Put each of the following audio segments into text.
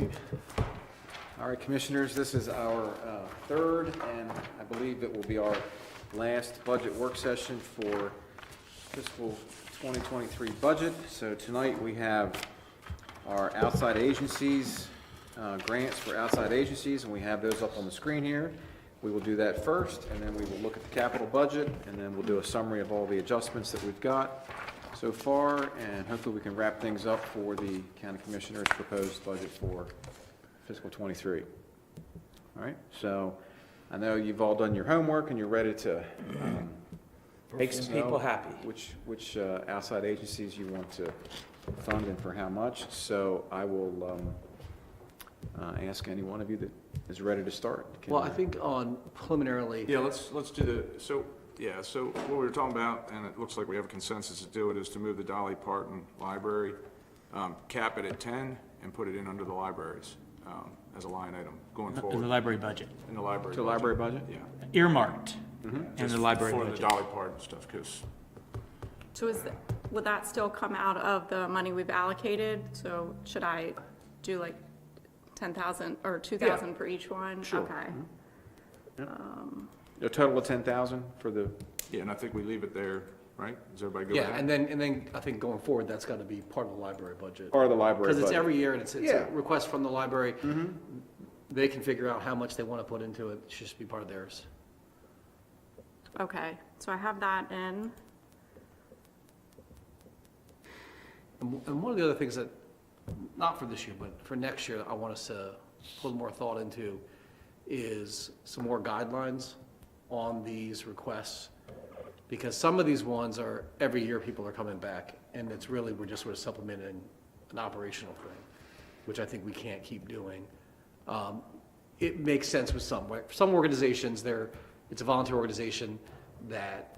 meeting. All right, Commissioners, this is our third, and I believe it will be our last budget work session for fiscal 2023 budget. So tonight we have our outside agencies, grants for outside agencies, and we have those up on the screen here. We will do that first, and then we will look at the capital budget, and then we'll do a summary of all the adjustments that we've got so far, and hopefully we can wrap things up for the County Commissioner's proposed budget for fiscal 23. All right, so I know you've all done your homework and you're ready to Make some people happy. which outside agencies you want to fund and for how much. So I will ask any one of you that is ready to start. Well, I think on preliminarily, Yeah, let's do so what we were talking about, and it looks like we have a consensus to do it, is to move the Dolly Parton Library, cap it at 10, and put it in under the libraries, as a line item going In the forward, library budget, in the library. To the library budget? Yeah. earmarked in Just the library for the budget. Dolly Parton stuff, because, So would that still come out of the money we've allocated? So should I do like 10,000 or 2,000 for each one? Sure. Okay. A total of 10,000 for the, yeah, and I think we leave it there, right? Is everybody good yeah, with and that? then I think going forward, that's got to be part of the library budget. part of the library Because budget. it's every year and it's Yeah. a request from the library. They can figure out how much they want to put into it. It should just be part of theirs. Okay, so I have that in. And one of the other things that, not for this year, but for next year, I want us to put more thought into is some more guidelines on these requests. Because some of these ones are, every year people are coming back, and it's really, we're just sort of supplementing an operational thing, which I think we can't keep doing. It makes sense with some, right? For some organizations, it's a volunteer organization that,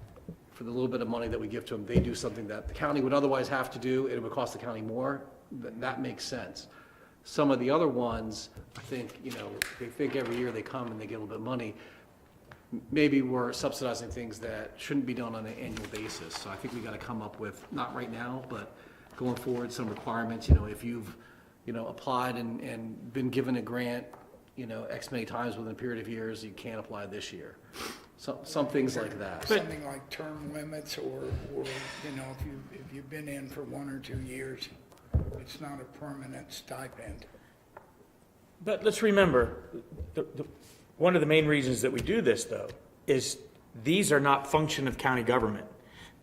for the little bit of money that we give to them, they do something that the county would otherwise have to do, and it would cost the county more. That makes sense. Some of the other ones, I think, they think every year they come and they get a little bit of money. Maybe we're subsidizing things that shouldn't be done on an annual basis. So I think we got to come up with, not right now, but going forward, some requirements. If you've, applied and been given a grant, X many times within a period of years, you can't apply this year. Some things like that. Something like term limits or, if you've been in for 1 or 2 years, it's not a permanent stipend. But let's remember, one of the main reasons that we do this, though, is these are not function of county government.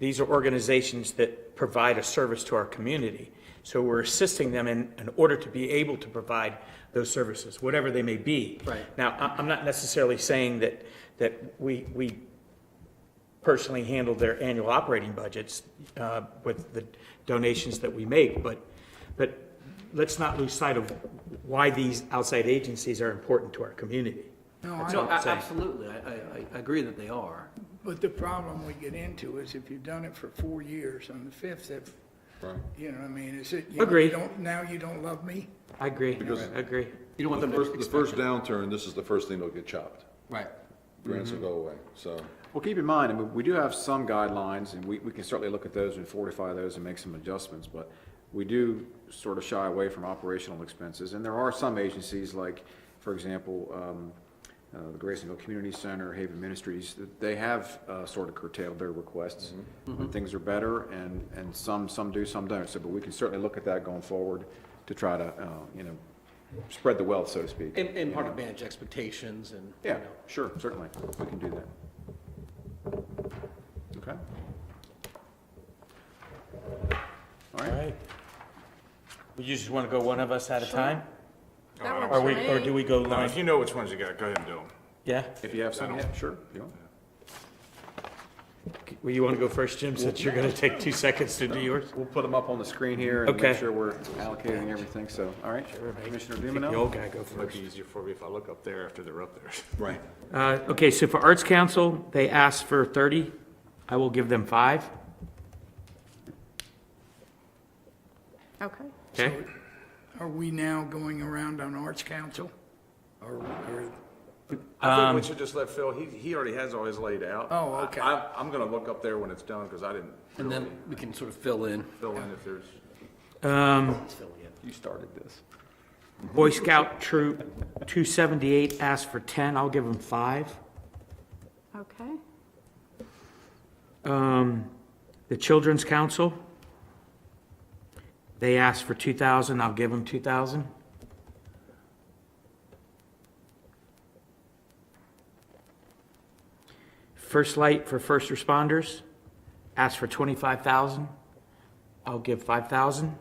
These are organizations that provide a service to our community. So we're assisting them in order to be able to provide those services, whatever they may be. Right. Now, I'm not necessarily saying that we personally handle their annual operating budgets with the donations that we make, but let's not lose sight of why these outside agencies are important to our community. No, That's I, all I'm saying. Absolutely. I agree that they are. but the problem we get into is if you've done it for 4 years, on the fifth, if, you know what I mean, is it, Agreed. now you don't love me? I agree, Because- I agree. You don't want them to The first downturn, this is the first thing that'll get chopped. Right. Grants will go away, so. well, keep in mind, we do have some guidelines, and we can certainly look at those and fortify those and make some adjustments, but we do sort of shy away from operational expenses. And there are some agencies like, for example, the Graysonville Community Center, Haven Ministries, they have sort of curtailed their requests when things are better, and some do, some don't. So, but we can certainly look at that going forward to try to, spread the wealth, so to speak. And part of manage expectations and. Yeah, sure, certainly, we can do that. Okay. All right. You just want to go one of us at a time? That I don't works Or for or me. do we go No, line? if you know which ones you got, go ahead and do them. Yeah? If you have some, yeah, sure. You want. Well, you want to go first, Jim, since you're going to take 2 seconds to do yours? We'll put them up on the screen here and Okay. make sure we're allocating everything, so, all right. Commissioner The Dumino? old guy go It might first. be easier for me if I look up there after they're up there. Right. Okay, so for Arts Council, they asked for 30. I will give them 5. Okay. Okay? Are we now going around on Arts Council? Or I think we should just let Phil, he already has all his laid out. Oh, okay. I'm gonna look up there when it's done, because I didn't And really then we can sort of fill in. fill in if there's, Let's fill in. You started this. Boy Scout Troop 278 asked for 10, I'll give them 5. Okay. The Children's Council, they asked for 2,000, I'll give them 2,000. First Light for First Responders, asked for 25,000, I'll give 5,000.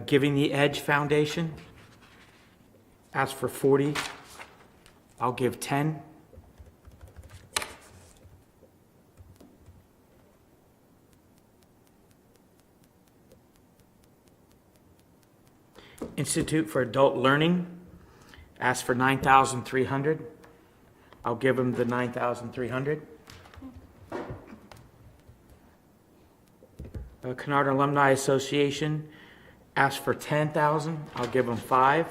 Giving the Edge Foundation, asked for 40, I'll give 10. Institute for Adult Learning asked for 9,300. I'll give them the 9,300. Kennard Alumni Association asked for 10,000. I'll give them 5.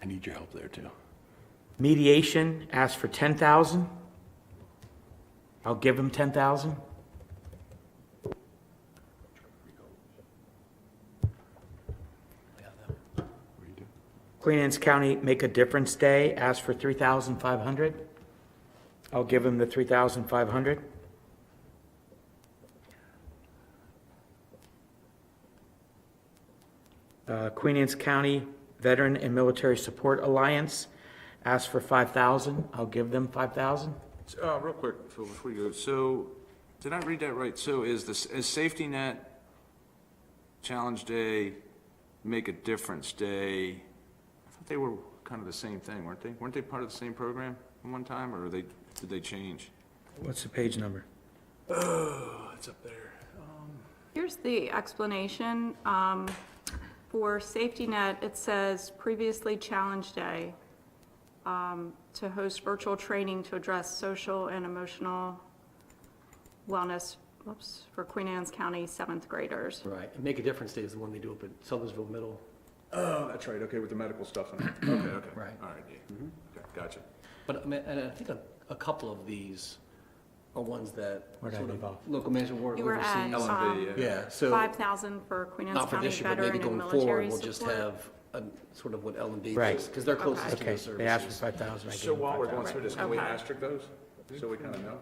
I need your help there, too. Mediation asked for 10,000. I'll give them 10,000. Queen Anne's County Make a Difference Day asked for 3,500. I'll give them the 3,500. Queen Anne's County Veteran and Military Support Alliance asked for 5,000. I'll give them 5,000. Real quick, Phil, before you go, so, did I read that right? So is Safety Net Challenge Day, Make a Difference Day, I thought they were kind of the same thing, weren't they? Weren't they part of the same program at one time, or did they change? What's the page number? Oh, it's up there. Here's the explanation. For Safety Net, it says previously Challenge Day to host virtual training to address social and emotional wellness, for Queen Anne's County 7th graders. Right, and Make a Difference Day is the one they do up at Sellersville Middle. Oh, that's right, okay, with the medical stuff in it. Okay. Right. All right, yeah. Okay, gotcha. But, I mean, and I think a couple of these are ones that Where'd I sort leave of off? local management board You were at oversees. L&B, Yeah, so, 5,000 for Queen Anne's not for County this year, but maybe Veteran and going forward, Military we'll just Support. have a sort of what L&B Right. does, because they're closest to Okay, the they asked for services. 5,000. I gave So them while we're 5,000. going through this, can we Okay. asterisk those, so we kind of know?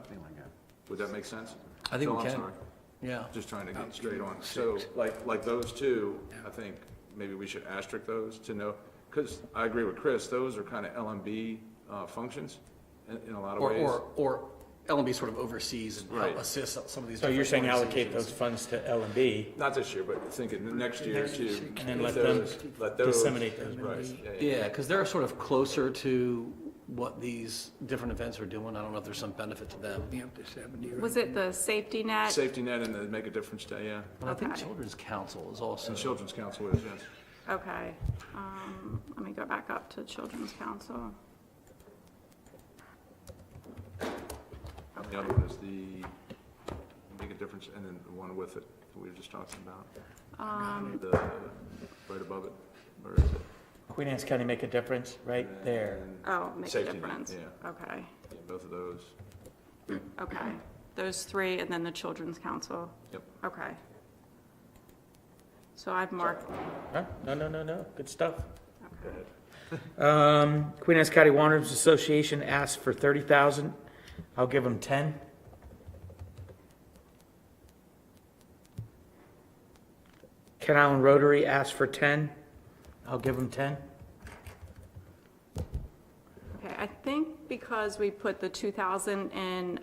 Would that make sense? I think Phil, we I'm can. sorry. Yeah, Just trying to get straight on. So, like those two, I think maybe we should asterisk those to know, because I agree with Chris, those are kind of LMB functions in a lot of ways. or L&B sort of oversees and Right. assists some of these. So you're saying different allocate those organizations. funds to L&B, Not this year, but thinking the next year too. and then Let let them those- disseminate those. Right, Yeah, because they're sort of closer to what these different events are doing. I don't know if there's some benefit to them. Be up to 70, right? Was it the Safety Net? Safety Net and the Make a Difference Day, yeah. But I think Okay. Children's Council is also. And Children's Council is, yes. Okay. Let me go back up to Children's Council. The other one is the Make a Difference, and then the one with it that we were just talking about. The, right above it, where is it? Queen Anne's County Make a Difference, right there. And Oh, Make a Safety Net, Difference. yeah. Okay, Yeah, both of those. okay. Those three, and then the Children's Council. Yep. Okay. So I've marked, Huh? No, good stuff. okay. Queen Anne's County Wanderers Association asked for 30,000. I'll give them 10. Kent Island Rotary asked for 10. I'll give them 10. Okay, I think because we put the 2,000 in,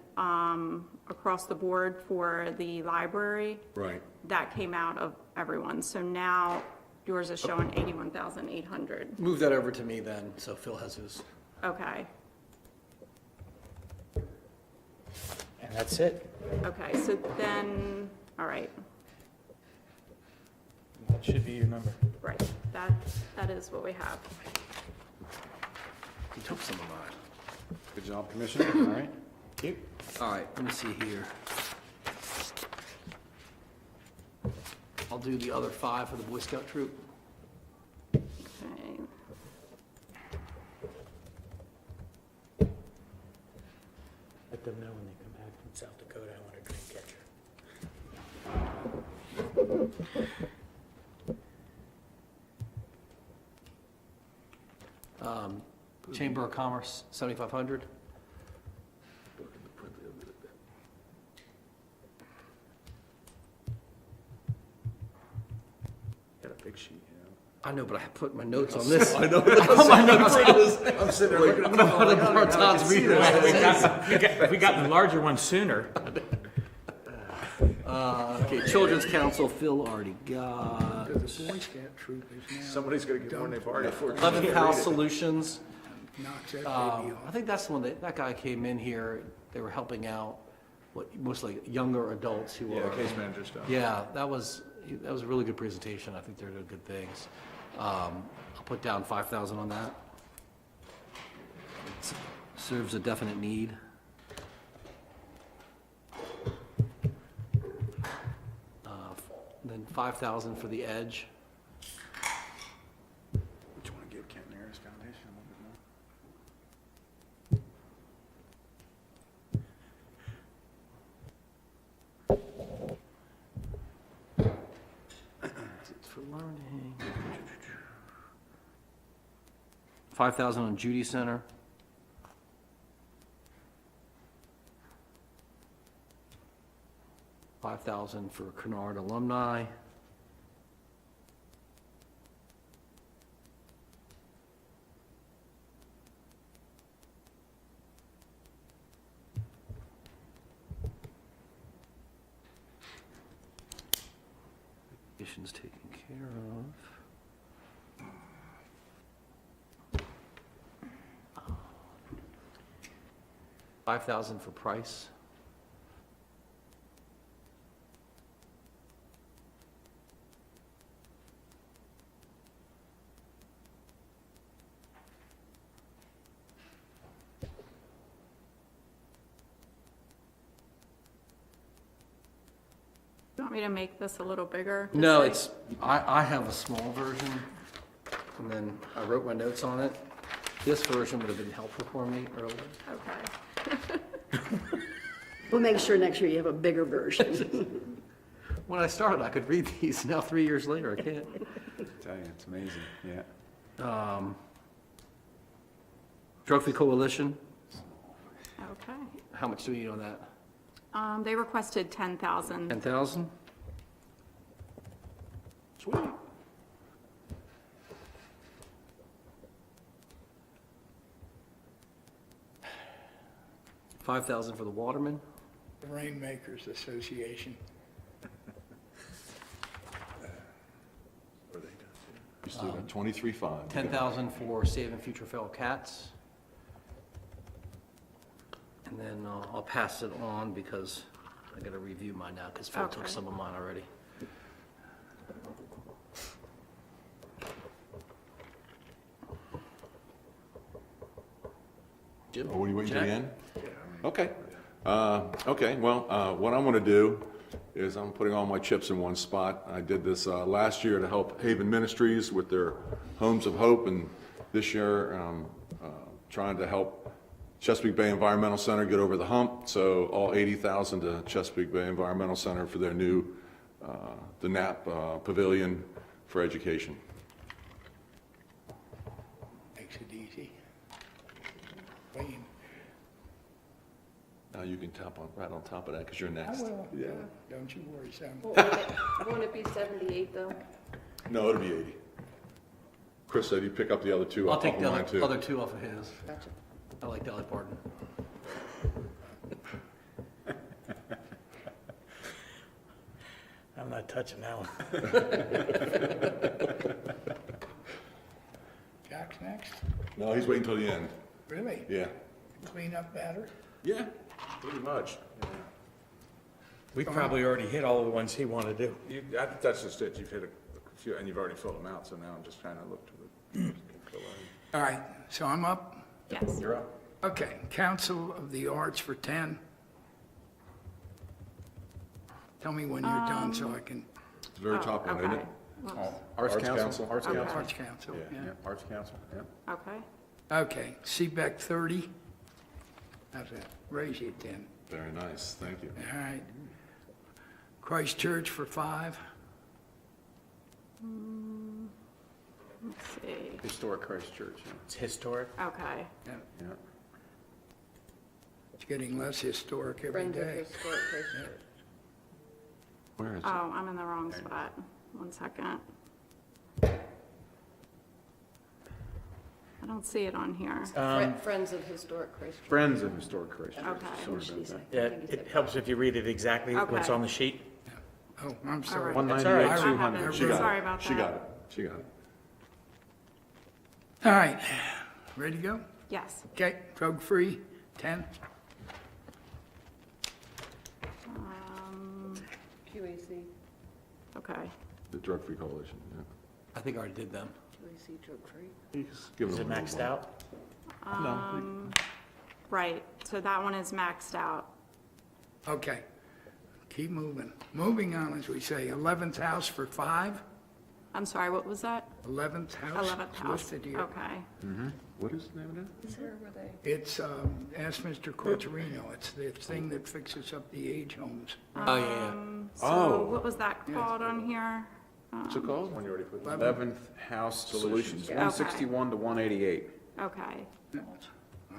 across the board for the library, Right. that came out of everyone. So now yours is showing 81,800. Move that over to me then, so Phil has his. Okay, And that's it. okay, so then, all right, That should be your number. right, that is what we have. He took some of mine. Good job, Commissioner, all right? All right, let me see here. I'll do the other 5 for the Boy Scout troop. Okay. Let them know when they come back from South Dakota, I want a dream catcher. Chamber of Commerce, 7,500. Got a big sheet, I know, but I put my notes on this. I know. I'm sitting there looking at the phone. Part Todd's reading. If we got the larger one sooner. Okay, Children's Council, Phil already got. The Boy Scout troop is now, Somebody's gonna get more than they've already for. 11th House Solutions. knocks that baby I off. think that's the one that guy came in here, they were helping out, mostly younger adults who Yeah, are. case manager stuff. Yeah, that was a really good presentation. I think they're doing good things. I'll put down 5,000 on that. It serves a definite need. Then 5,000 for the Edge. Which one give Kent Maris Foundation a little bit more? It's for learning. 5,000 on Judy Center. $5,000 for Kennard alumni. Vacation's taken care of. 5,000 for Price. You want me to make this a little bigger? No, Just it's, I have a small version, and then I wrote my notes on it. This version would have been helpful for me earlier. Okay. We'll make sure next year you have a bigger version. When I started, I could read these. Now, 3 years later, I can't. Tell you, it's amazing, yeah. Trophy Coalition, Okay. how much do we need on that? They requested 10,000. 10,000? Sweet. $5,000 for the Waterman. The Rainmakers Association. You still got 23.5. 10,000 for Saving Future Feral Cats. And then I'll pass it on because I gotta review mine now, because Phil took Okay. some of mine already. Jim? Oh, what are you waiting till the Jack? end? Okay. Okay, well, what I'm gonna do is I'm putting all my chips in one spot. I did this last year to help Haven Ministries with their Homes of Hope, and this year, trying to help Chesapeake Bay Environmental Center get over the hump. So all 80,000 to Chesapeake Bay Environmental Center for their new, the NAP Pavilion for Education. Makes it easy. Clean. Now you can tap on, right on top of that, because you're I next. will. Yeah. Don't you worry, Sam. Won't it be 78, though? No, it'll be 80. Chris said you pick up the other two I'll off take of the mine too. other two off of his. Gotcha. I like Dolly Parton. I'm not touching that one. Jack's next? No, he's waiting till the end. Really? Yeah. Clean up batter? Yeah. Pretty much. We probably already hit all the ones he wanted to do. I think that's just it. You've hit a few, and you've already filled them out, so now I'm just trying to look to the. All right, so I'm up. Yes. You're up. Okay, Council of the Arts for 10. Tell me when you're done so I can, It's the very top one, isn't Okay. it? Whoops. Arts Council? Arts Okay. Council. Arts Council, Yeah, yeah. Arts Council, yeah. Okay. Okay, CBEC 30. How's that? Raise you 10. Very nice, thank you. All right. Christ Church for 5. Let's see, Historic Christ Church, yeah. It's historic. okay. Yeah, Yeah. it's getting less historic every Friends of day. Historic Christ Church. Where is it? Oh, I'm in the wrong spot. 1 second. I don't see it on here. Friends of Historic Christ Church. Friends of Historic Christ Church. Okay. Sorry What did about she that. say? Yeah, I think he it said helps if you read it exactly what's Okay. on the sheet. Oh, I'm sorry. right. That's all right. 198, I have 200. it. She got Sorry it. about She that. got it, she got it. All right, ready to go? Yes. Okay, drug-free, 10. QAC, Okay. The Drug Free Coalition, yeah. I think I already did them. QAC drug-free. He's giving Is it them a maxed little out? Right, so that one is maxed out. Okay, keep moving. Moving on, as we say, 11th house for 5. I'm sorry, what was that? 11th house. 11th is house. listed here. Okay. What is the name of that? Where were they? It's, ask Mr. Cortorino, it's the thing that fixes up the age homes. Oh, yeah, So Oh. what was that called on here? What's it called? One you already put. 11th House Solutions, Okay. 161 to 188. Okay, I'm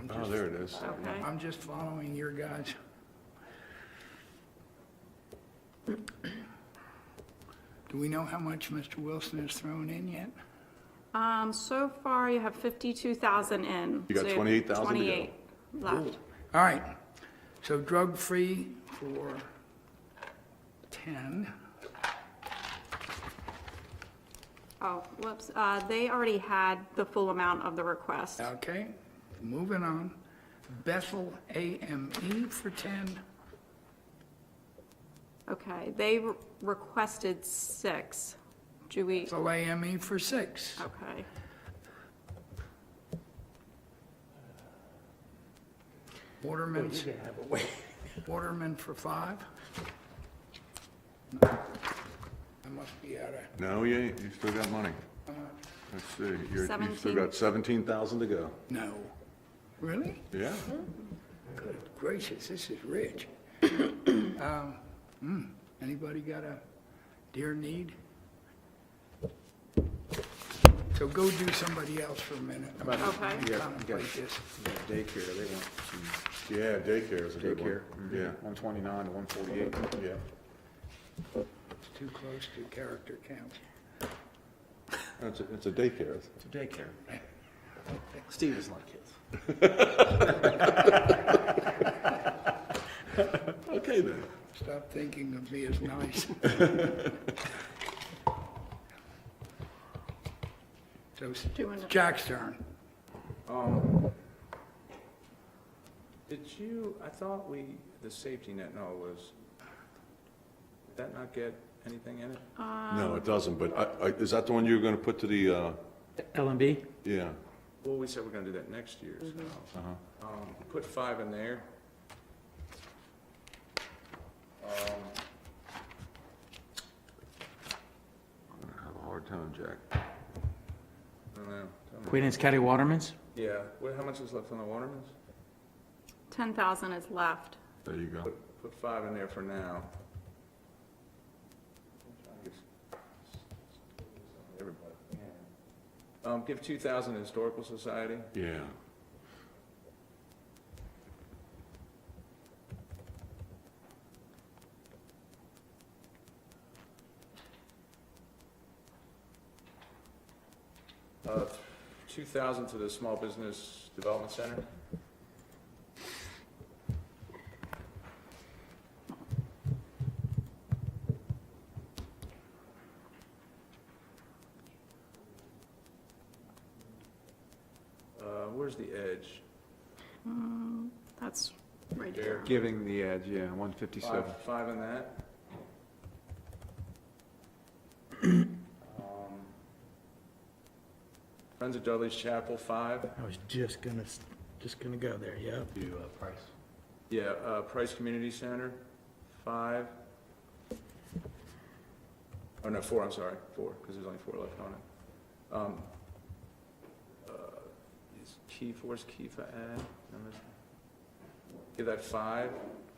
Oh, just, there it is. okay. I'm just following your guys. Do we know how much Mr. Wilson has thrown in yet? So far you have 52,000 in. You got So 28,000 to go. 28 left. All right, so drug-free for 10. Oh, whoops, they already had the full amount of the request. Okay, moving on. Bethel AME for 10. Okay, they requested 6. Do we, Bethel AME for 6. okay. Waterman's, have a way. Waterman for 5. I must be out of, No, you ain't, you still got money. Let's see, you've still 17. got 17,000 to go. no. Really? Yeah? Good gracious, this is rich. Anybody got a dear need? So go do somebody else for a minute. How about Okay. you got Contemplate this. daycare, they want some Yeah, daycare is a good one. daycare. Yeah, 129 to 148. yeah. It's too close to character count. It's a daycare. It's a daycare. Steve doesn't like kids. Okay then. Stop thinking of me as nice. So it's Jack's turn. Did you, I thought the safety net, no, was, did that not get anything in it? No, it doesn't, but is that the one you're gonna put to the, L&B? yeah? Well, we said we're gonna do that next year, so. Uh-huh. Put 5 in there. I have a hard time, Jack. I don't know. Tell me. Queen Anne's County Waterman's? Yeah, how much is left on the Watermans? 10,000 is left. There you go. Put 5 in there for now. Everybody. Give 2,000 to Historical Society. Yeah. Uh, 2,000 to the Small Business Development Center. Where's the edge? That's right There. here. Giving the edge, yeah, 157. 5 in that. Friends of Dudley's Chapel, 5. I was just gonna go there, yeah. Do price. Yeah, Price Community Center, 5. Oh, no, 4, I'm sorry, 4, because there's only 4 left on it. Is Keith, where's Keith at? Give that 5.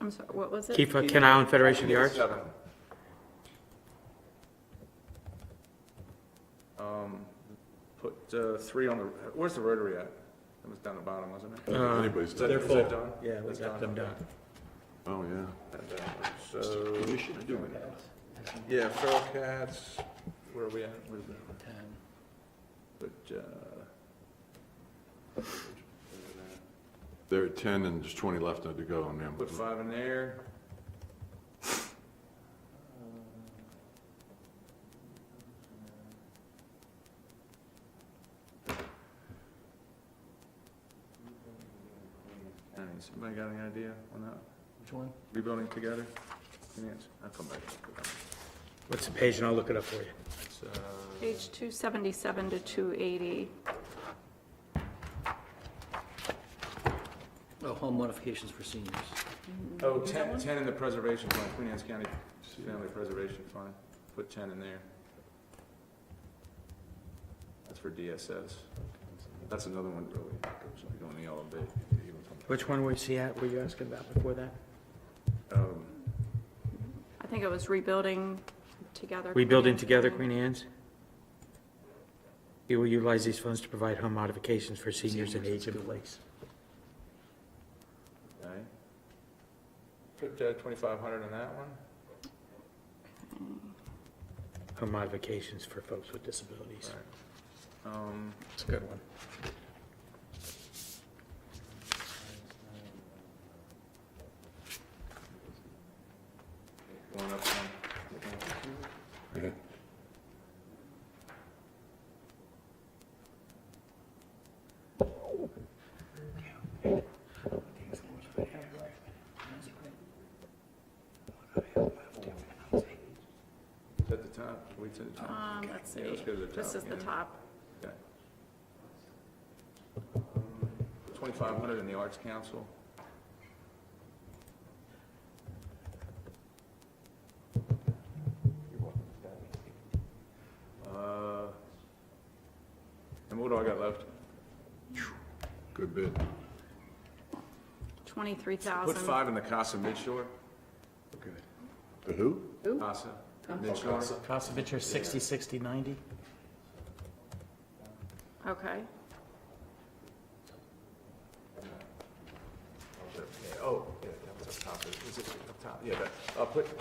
I'm sorry, what was it? Keep Kent Island Federation of the Arts? 7. Put 3 on the, where's the Rotary at? It was down the bottom, wasn't it? Anybody's, Is that- They're is full. that done? Yeah, we That's got them done. oh, yeah. So, You should do it. yeah, feral cats, where are we at? Where's the, 10. put, They're at 10 and there's 20 left to go on them. put 5 in there. Somebody got any idea on that? Which one? Rebuilding together? Finance? I'll come back. What's the page, and I'll look it up for you. It's, Page 277 to 280. Oh, home modifications for seniors. oh, 10 in the preservation fund, Queen Anne's County Family Preservation Fund. Put 10 in there. That's for DSS. That's another one really, going the yellow bit. Which one was he at, were you asking about before that? I think it was rebuilding together. Rebuilding Together Queen Anne's? You will utilize these funds to provide home modifications for seniors and age in place. Okay. Put 2,500 in that one. Home modifications for folks with disabilities. Right. It's a good one. Going up some. Yeah. Is that the top? We to the top? Let's see. Yeah, let's go to the top This is the again. top. Okay. 2,500 in the Arts Council. And what do I got left? Good bit. 23,000. Put 5 in the Casa Midshore. The who? Casa Midshore. Kosovich are 60, 60, 90? Okay. Oh, yeah, that was up top. Is it up top? Yeah, I'll put, in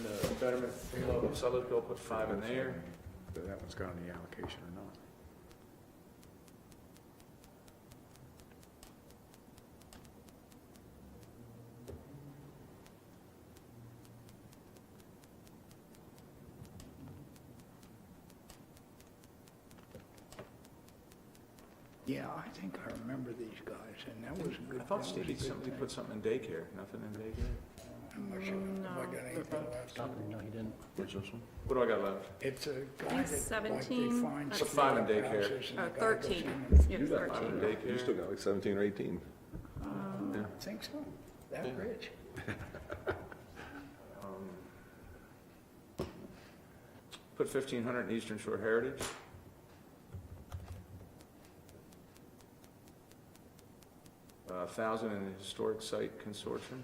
the betterment, solid bill, put 5 in there. Whether that one's got on the allocation or not. Yeah, I think I remember these guys, and that was a good. I thought that was a Stevie, good somebody thing. put something in daycare, nothing in daycare? I'm not sure if I got anything left. No, he didn't. What's this one? What do I got left? It's a guy think that, like, they 17, find. that's Put 5 in street daycare. houses and the guy goes 13. in and- You You have got 13. in daycare. You still got like 17 or 18. I think so, that rich. Put 1,500 in Eastern Shore Heritage. $1,000 in the Historic Site Consortium.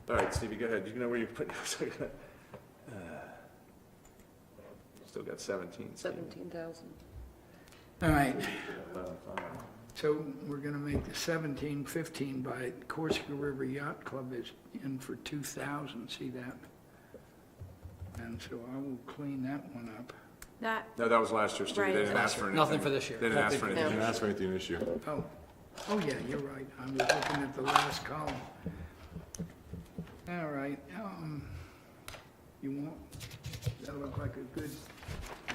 All right, Stevie, go ahead. You know where you put, still got 17. Steve. 17,000. All right, 11,500. so we're gonna make the 1715 by Corsica River Yacht Club is in for 2,000, see that? And so I will clean that one up. That, No, that was last year, Stevie. Right. They didn't ask for anything. Nothing for this year. They didn't ask for You anything. didn't ask for anything this year. Oh, oh yeah, you're right, I was looking at the last column. All right, you want, does that look like a good, is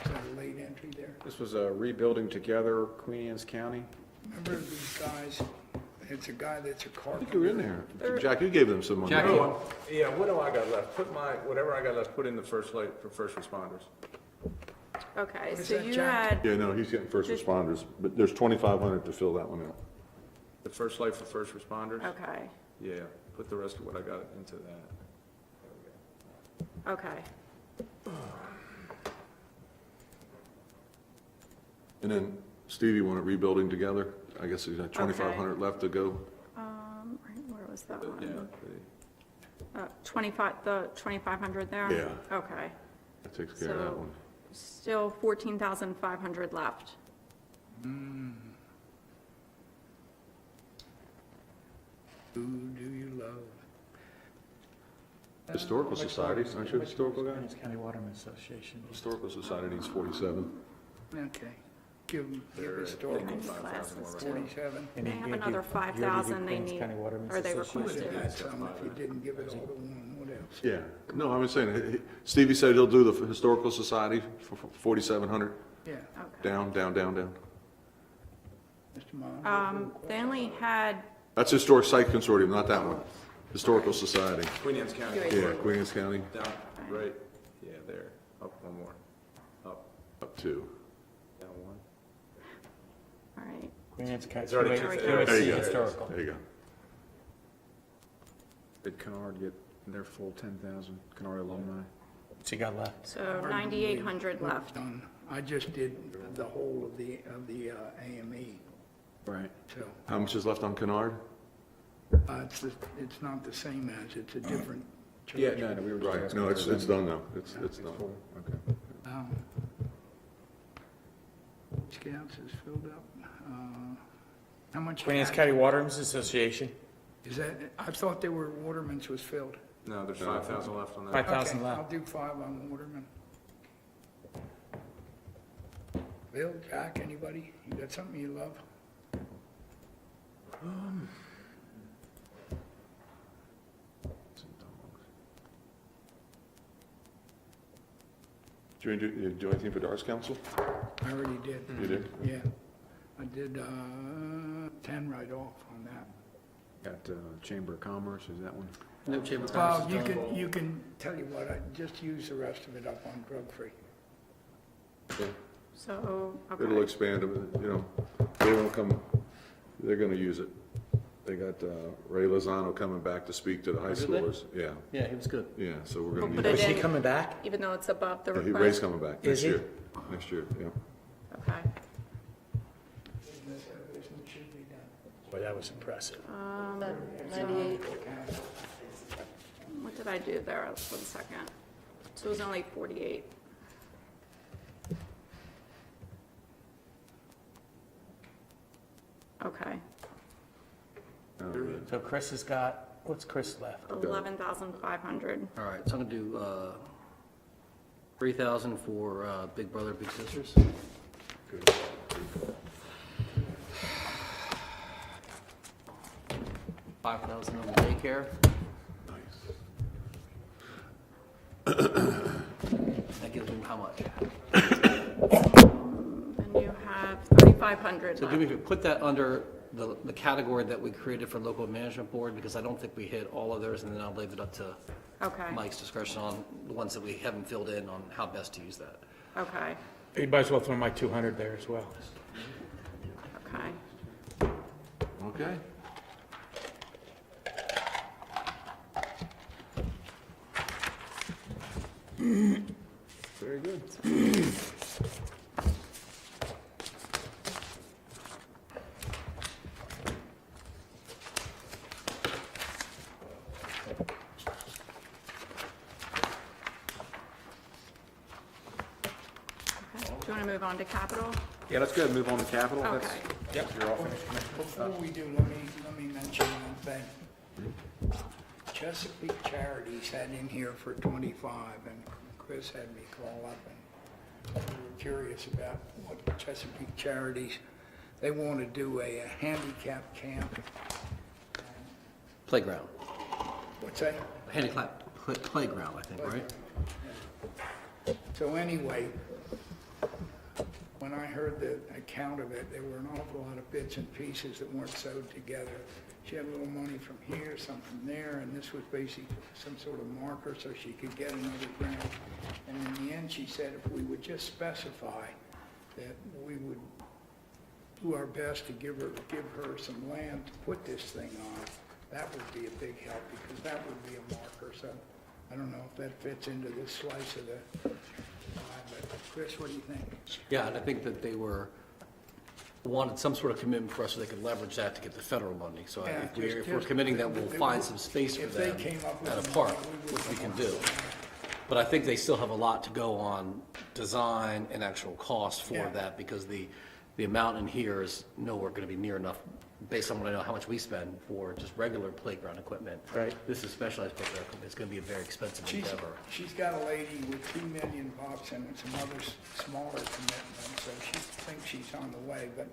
that a late entry there? This was a Rebuilding Together Queen Anne's County. Remember these guys, it's a guy that's a I think carpenter. you were in there. Jack, you gave them some money. Jack, Yeah, what do I got left? Put my, whatever I got left, put in the first light for first responders. okay, What is so that, you Jack? had, Yeah, no, he's getting first responders, but there's 2,500 to fill that one out. The First Light for first responders? Okay, Yeah, put the rest of what I got into that. okay. And then, Steve, you want it rebuilding together? I guess there's 2,500 left to go. Right, where was that Yeah, one? 2,500 there? Yeah. Okay, That takes care of that So- one. still 14,500 left. Who do you love? Historical Society, aren't you a historical guy? Queens County Waterman Association. Historical Society needs 47. Okay, give historical Classes too. 47. And They you have give- another you already do 5,000 they Queens need, County Watermen's or they Association. Would have requested. had some if you didn't give it all to one, what else? Yeah, no, I was saying, Stevie said he'll do the Historical Society for 4,700, Yeah, Okay. down. Mr. Miles? They only had, That's Historic Site Consortium, not that one. Historical Society. Queen Anne's County. Yeah, Queen Anne's County, Down, right, yeah, there, up one more, up, up 2. down one. all right, Queen Anne's County, It's already QAC two- There you go. Historical. There you go. Did Kennard get their full 10,000, Kennard alumni? What's he got left? so 9,800 left. Done. I just did the whole of the AME, Right. so How much is left on Kennard? it's not the same as, it's a different church. Yeah, no, we were just Right, asking. no, it's whether done now. It's done. full. Okay. Scouts is filled up. How much? Queen Anne's cash? County Watermen's Association, Is that, I thought there were Waterman's was filled. No, there's 5,000 left on that. 5,000 Okay, I'll left. do 5 on Waterman. Bill, Jack, anybody? You got something you love? Did you do anything for the Arts Council? I already did. You did? Yeah. I did 10 right off on that. Got Chamber of Commerce, is that one? No Chamber of Well, Commerce is done. you can, tell you what, I just use the rest of it up on drug-free. So, It'll okay, expand, you know, they won't come, they're gonna use it. They got Ray Lozano coming back to speak to the high Oh, did they? schoolers. Yeah, Yeah, he was good. yeah, so we're We'll gonna put use it Is he in. coming back? even though it's above the Ray's request. coming back Is next he? year. Next year, yeah. Okay. Boy, that was impressive. 98. What did I do there? 1 second. So it was only 48. Okay, So Chris has got, what's Chris left? 11,500. All right, so I'm gonna do 3,000 for Big Brother, Big Sisters. 5,000 on the daycare. That gives them how much? And you have 3,500 So left. do we put that under the category that we created for local management board? Because I don't think we hit all of theirs, and then I'll leave it up to Okay, Mike's discretion on the ones that we haven't filled in on how best to use that. okay, You might as well throw my 200 there as well. okay. Okay. Very good. Okay. Do you want to move on to capital? Yeah, let's go ahead and move on to capital. That's- Okay. Yep, you're all finished, Commissioner. Before we do, let me mention one thing. Chesapeake Charities had in here for 25, and Chris had me call up, and we were curious about what Chesapeake Charities, they want to do a handicap camp. Playground, What's that? handicap playground, I think, right? So anyway, when I heard the account of it, there were an awful lot of bits and pieces that weren't sewed together. She had a little money from here, some from there, and this was basically some sort of marker so she could get another grant. And in the end, she said if we would just specify that we would do our best to give her some land to put this thing on, that would be a big help, because that would be a marker. So I don't know if that fits into this slice of the pie, but Chris, what do you think? Yeah, and I think that they wanted some sort of commitment for us so they could leverage that to get the federal money. So Yeah, if we're just- committing that we'll find some space for if they them came up with at a the park, money, we would which we can come do. up with But I think they still have a lot to go on design and actual cost for Yeah. that, because the amount in here is nowhere going to be near enough, based on what I know how much we spend for just regular playground equipment. Right. This is specialized playground equipment. It's going to be a very expensive endeavor. She's got a lady with $2 million and some other smaller commitments, so she thinks she's on the way. But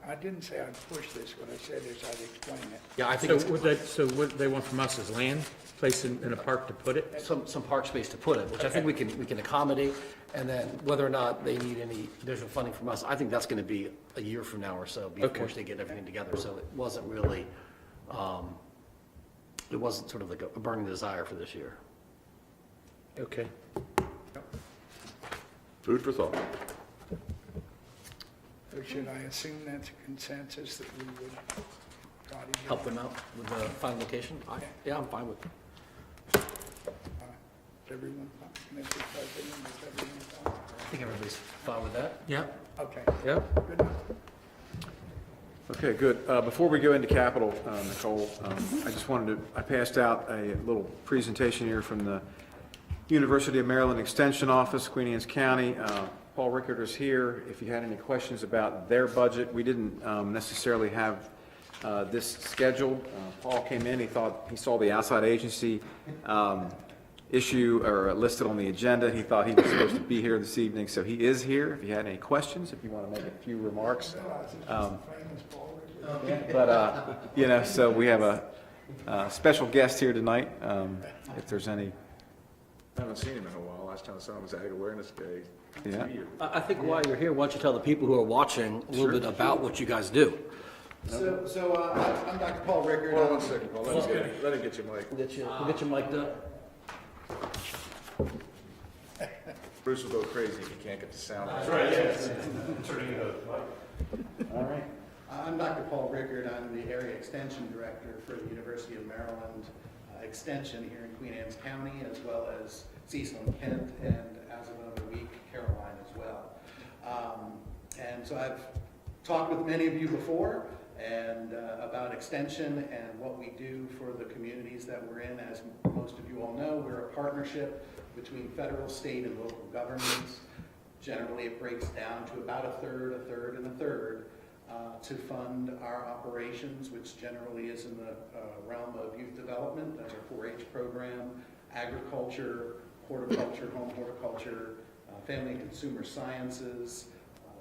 I didn't say I'd push this. What I said is I'd explain it. Yeah, I think So it's what they want from us is land, place in a park to put it? some park space to put it, which I think we can accommodate. And then whether or not they need any additional funding from us, I think that's going to be a year from now or so before Okay. they get everything together. So it wasn't really, it wasn't sort of like a burning desire for this year. Okay. Food for thought. So should I assume that's a consensus that we would try to get? Help them out with the final location? Yeah, I'm fine with it. Is everyone, Mr. President, is everyone fine? I think everybody's fine with that. Yeah, Okay, yeah. good enough. Okay, good. Before we go into capital, Nicole, I passed out a little presentation here from the University of Maryland Extension Office, Queen Anne's County. Paul Rickerter's here. If you had any questions about their budget, we didn't necessarily have this scheduled. Paul came in, he saw the outside agency issue or listed on the agenda. He thought he was supposed to be here this evening, so he is here. If you had any questions, if you want to make a few remarks. So we have a special guest here tonight. If there's any, I haven't seen him in a while. Last time I saw him was Ag Awareness Day. yeah. I think while you're here, why don't you tell the people who are watching a little bit about what you guys do? I'm Dr. Paul Rickard. Hold on one second, Paul. Let him get you, Mike. We'll get you mic'd up. Bruce will go crazy if he can't get the sound. All right. I'm Dr. Paul Rickard. I'm the Area Extension Director for the University of Maryland Extension here in Queen Anne's County, as well as Cecil and Kent, and as of another week, Caroline as well. And so I've talked with many of you before and about extension and what we do for the communities that we're in. As most of you all know, we're a partnership between federal, state, and local governments. Generally, it breaks down to about a third, and a third to fund our operations, which generally is in the realm of youth development. That's our 4-H program, agriculture, horticulture, home horticulture, family and consumer sciences,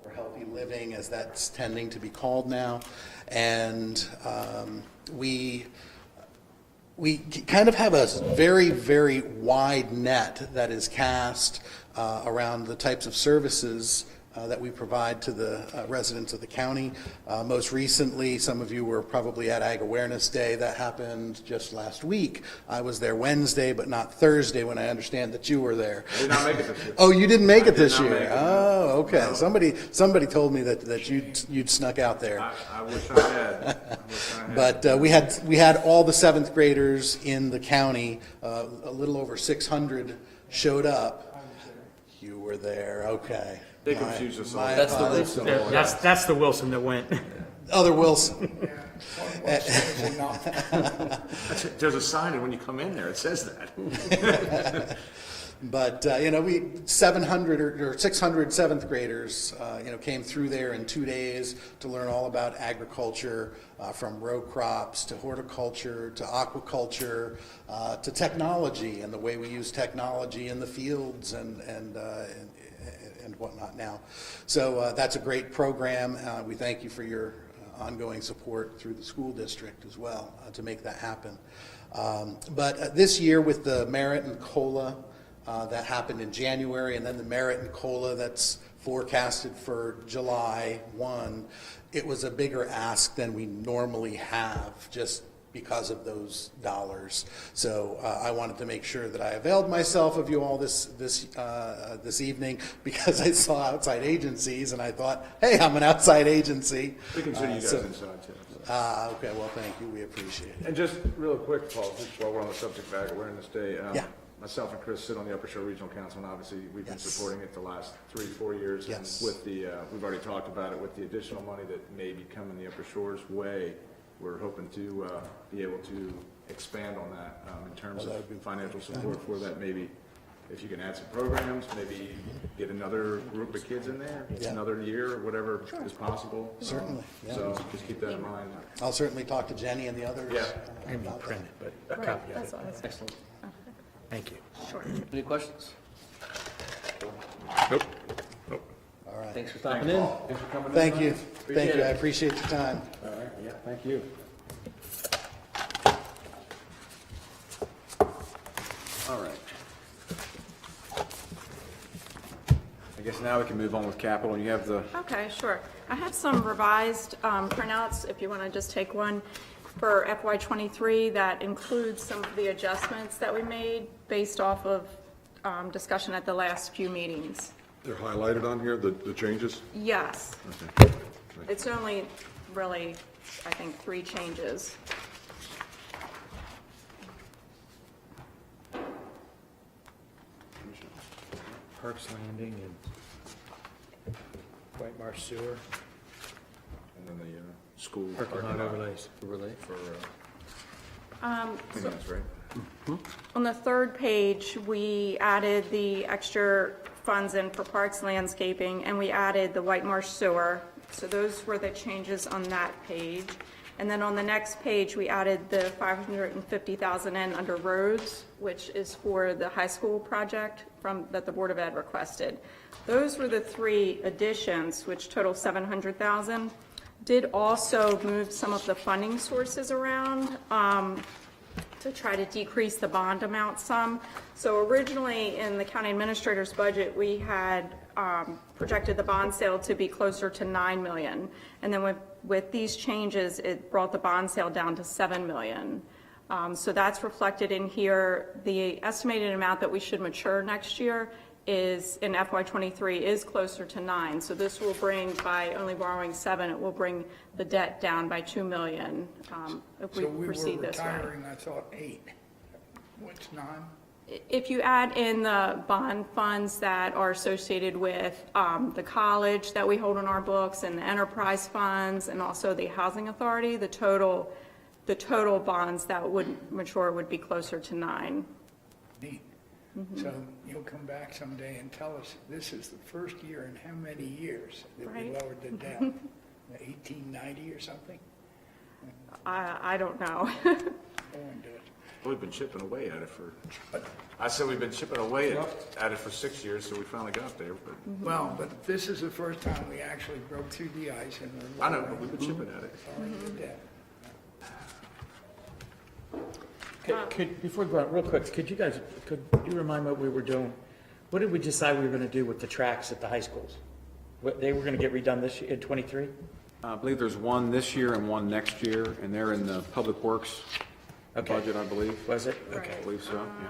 or healthy living, as that's tending to be called now. And we kind of have a very, very wide net that is cast around the types of services that we provide to the residents of the county. Most recently, some of you were probably at Ag Awareness Day. That happened just last week. I was there Wednesday, but not Thursday, when I understand that you were there. I did not make it this year. Oh, you didn't make it this not make year? it. Oh, okay. No. Somebody told me that you'd snuck out there. I wish I had. But we had all the 7th graders in the county. A little over 600 showed up. You were there, okay. They confused us all. My That's the apologies. Wilson. That's the Wilson that went. Other Wilson. One says enough. There's a sign when you come in there, it says that. But, we 700 or 600 7th graders, came through there in 2 days to learn all about agriculture, from row crops to horticulture to aquaculture to technology and the way we use technology in the fields and whatnot now. So that's a great program. We thank you for your ongoing support through the school district as well to make that happen. But this year with the Merit and COLA that happened in January, and then the Merit and COLA that's forecasted for July 1, it was a bigger ask than we normally have, just because of those dollars. So I wanted to make sure that I availed myself of you all this evening, because I saw outside agencies and I thought, hey, I'm an outside agency. We consider you guys inside too. Okay, well, thank you, we appreciate it. And just real quick, Paul, just while we're on the subject of Ag Awareness Day. Yeah. Myself and Chris sit on the Upper Shore Regional Council, and obviously, we've been Yes. supporting it the last 3-4 years. And Yes. with the, we've already talked about it, with the additional money that may be coming the Upper Shore's way, we're hoping to be able to expand on that in terms Well, of that would be financial support for that. Maybe if you can add some programs, maybe get another group of kids in there, Yeah. another year, whatever is possible. Certainly, yeah. So just keep that in mind. I'll certainly talk to Jenny and the others. Yeah. I didn't about print that. it, but a Right, copy of that's it. all I was- Excellent. Thank you. Any questions? Nope. All right. Thanks for stopping in. Thanks for coming in. Thank you. Appreciate Thank you. I it. appreciate your time. All right, yeah, thank you. All right. I guess now we can move on with capital. You have the, Okay, sure. I have some revised printouts, if you want to just take one, for FY '23 that includes some of the adjustments that we made based off of discussion at the last few meetings. They're highlighted on here, the changes? Yes. It's only really, I think, 3 changes. Parks Landing and White Marsh Sewer, And then the school parking lot overlays. Relay for, cleanouts, right? On the 3rd page, we added the extra funds in for parks landscaping, and we added the White Marsh Sewer. So those were the changes on that page. And then on the next page, we added the $550,000 in under roads, which is for the high school project that the Board of Ed requested. Those were the 3 additions, which total $700,000. Did also move some of the funding sources around to try to decrease the bond amount some. So originally, in the county administrator's budget, we had projected the bond sale to be closer to $9 million. And then with these changes, it brought the bond sale down to $7 million. So that's reflected in here. The estimated amount that we should mature next year is, in FY '23, is closer to 9. So this will bring, by only borrowing 7, it will bring the debt down by $2 million if we So we were proceed this way. retiring, I thought, 8. What's 9? If you add in the bond funds that are associated with the college that we hold on our books and the enterprise funds and also the housing authority, the total bonds that would mature would be closer to 9. Neat. So you'll come back someday and tell us, this is the first year in how many years that we Right. lowered the debt? 1890 or something? I don't know. Oh, and do it. We've been chipping away at it for, I said we've been chipping away at it for 6 years, so we finally got there, but, Well, but this is the first time we actually broke through the ice and we're I know, but we've been chipping at it. lowering the debt. Before we go on, real quick, could you remind me what we were doing? What did we decide we were going to do with the tracks at the high schools? They were going to get redone this year, in '23? I believe there's one this year and one next year, and they're in the Public Works Okay. budget, I believe. Was it? I Okay. believe so, yeah.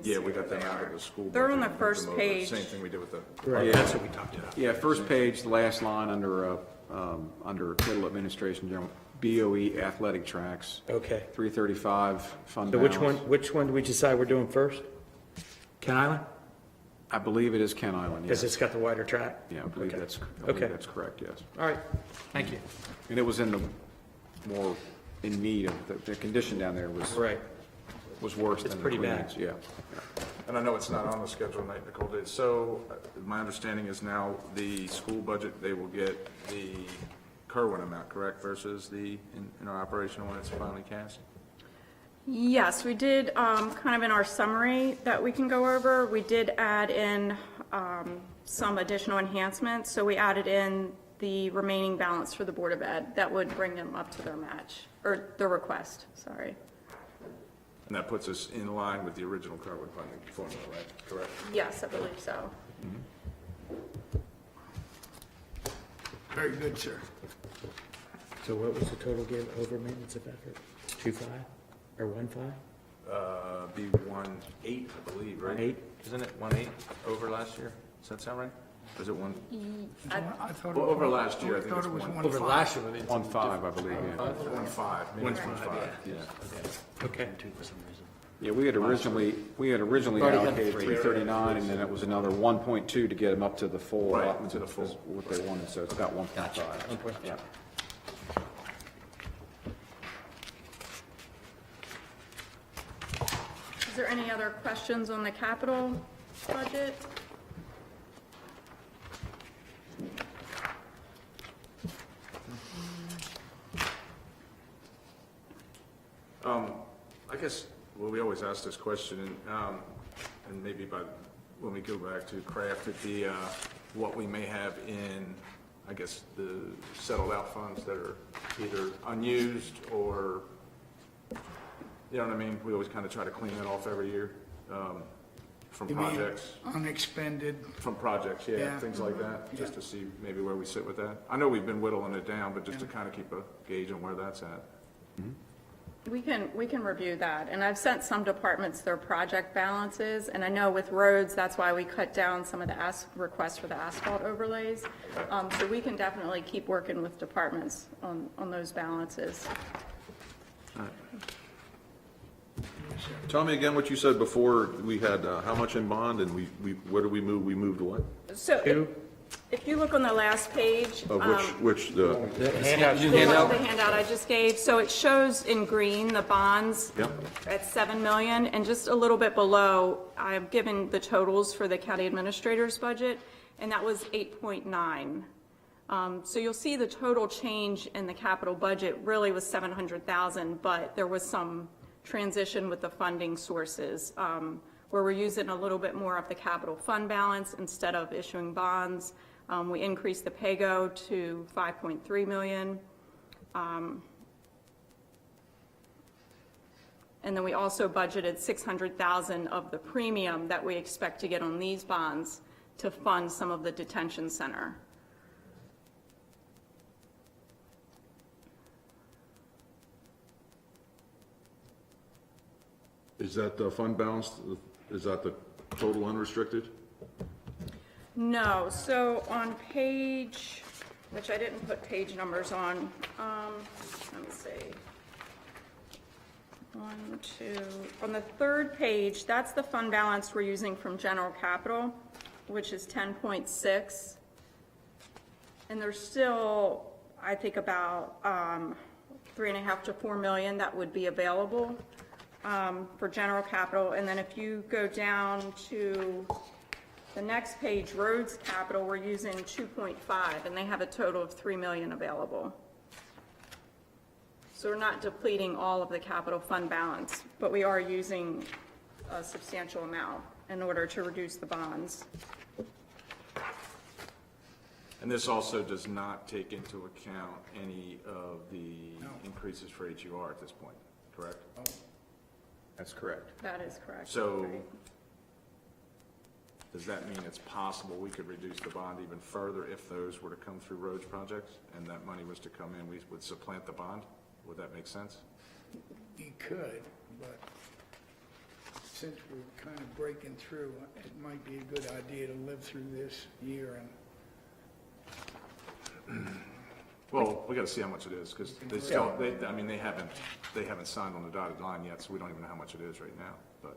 Yeah, we got them out of the school. They're on budget, the first moved them over. page. Same thing we did with the, Right, Yeah. that's what we talked about. Yeah, first page, the last line under Middle Administration, General, BOE athletic tracks, Okay. 335 fund So balance. which one do we decide we're doing first? Ken Island? I believe it is Ken Island, Because yes. it's got the wider track? Yeah, I believe Okay. that's, Okay. correct, yes. All right, thank you. And it was in the, more in need of, the condition down there was Right. worse It's than the pretty clean bad. outs, yeah. and I know it's not on the schedule tonight, Nicole did. So my understanding is now the school budget, they will get the Kerwin amount, correct, versus the, in our operation when it's finally cast? Yes, we did, kind of in our summary that we can go over, we did add in some additional enhancements. So we added in the remaining balance for the Board of Ed that would bring them up to their match, or their request, sorry. And that puts us in line with the original Kerwin funding formula, right? Correct? Yes, I believe so. Very good, sir. So what was the total give over maintenance of effort? 2.5 or 1.5? Be 1.8, I believe, right? 1.8? Isn't it 1.8 over last year? Does that sound right? Or is it one? I thought Well, over last year, I think thought it's it was one- 1.5. Over last year, 1.5, I believe, yeah. 1.5, maybe it's 1.5, yeah. okay. Yeah, we had originally Already had allocated 3. 339, and then it was another 1.2 to get them up to the full Right, allotment, to the full. is what they wanted, so it's about 1.5. Yeah. Is there any other questions on the capital budget? I guess, well, we always ask this question, and maybe when we go back to craft, it'd be what we may have in, I guess, the settled out funds that are either unused or, you know what I mean? We always kind of try to clean that off every year from You mean projects. Unexpended, From projects, yeah, Yeah. things like that, just to see maybe where we sit with that. I know we've been whittling it down, but just to kind of keep a gauge on where that's at. We can review that, and I've sent some departments their project balances, and I know with roads, that's why we cut down some of the requests for the asphalt overlays. So we can definitely keep working with departments on those balances. Tell me again what you said before, we had, how much in bond, and where did we move? We moved what? So if you look on the last page, Of which, the, Handout. the handout I just gave, so it shows in green the bonds yep, at 7 million, and just a little bit below, I've given the totals for the county administrator's budget, and that was 8.9. So you'll see the total change in the capital budget really was 700,000, but there was some transition with the funding sources, where we're using a little bit more of the capital fund balance instead of issuing bonds. We increased the pay-go to 5.3 million. And then we also budgeted 600,000 of the premium that we expect to get on these bonds to fund some of the detention center. is that the fund balance, is that the total unrestricted? No, so on page, which I didn't put page numbers on, let me see. 1, 2, on the third page, that's the fund balance we're using from general capital, which is 10.6. And there's still, I think, about 3.5 to 4 million that would be available for general capital. And then if you go down to the next page, roads capital, we're using 2.5, and they have a total of 3 million available. So we're not depleting all of the capital fund balance, but we are using a substantial amount in order to reduce the bonds. And this also does not take into account any of the increases for HUR at this point, correct? That's correct. That is correct. So Right. does that mean it's possible we could reduce the bond even further if those were to come through roads projects and that money was to come in, we would supplant the bond? Would that make sense? you could, but since we're kind of breaking through, it might be a good idea to live through this year and Well, we gotta see how much it is, because they still, they haven't signed on the dotted line yet, so we don't even know how much it is right now, but.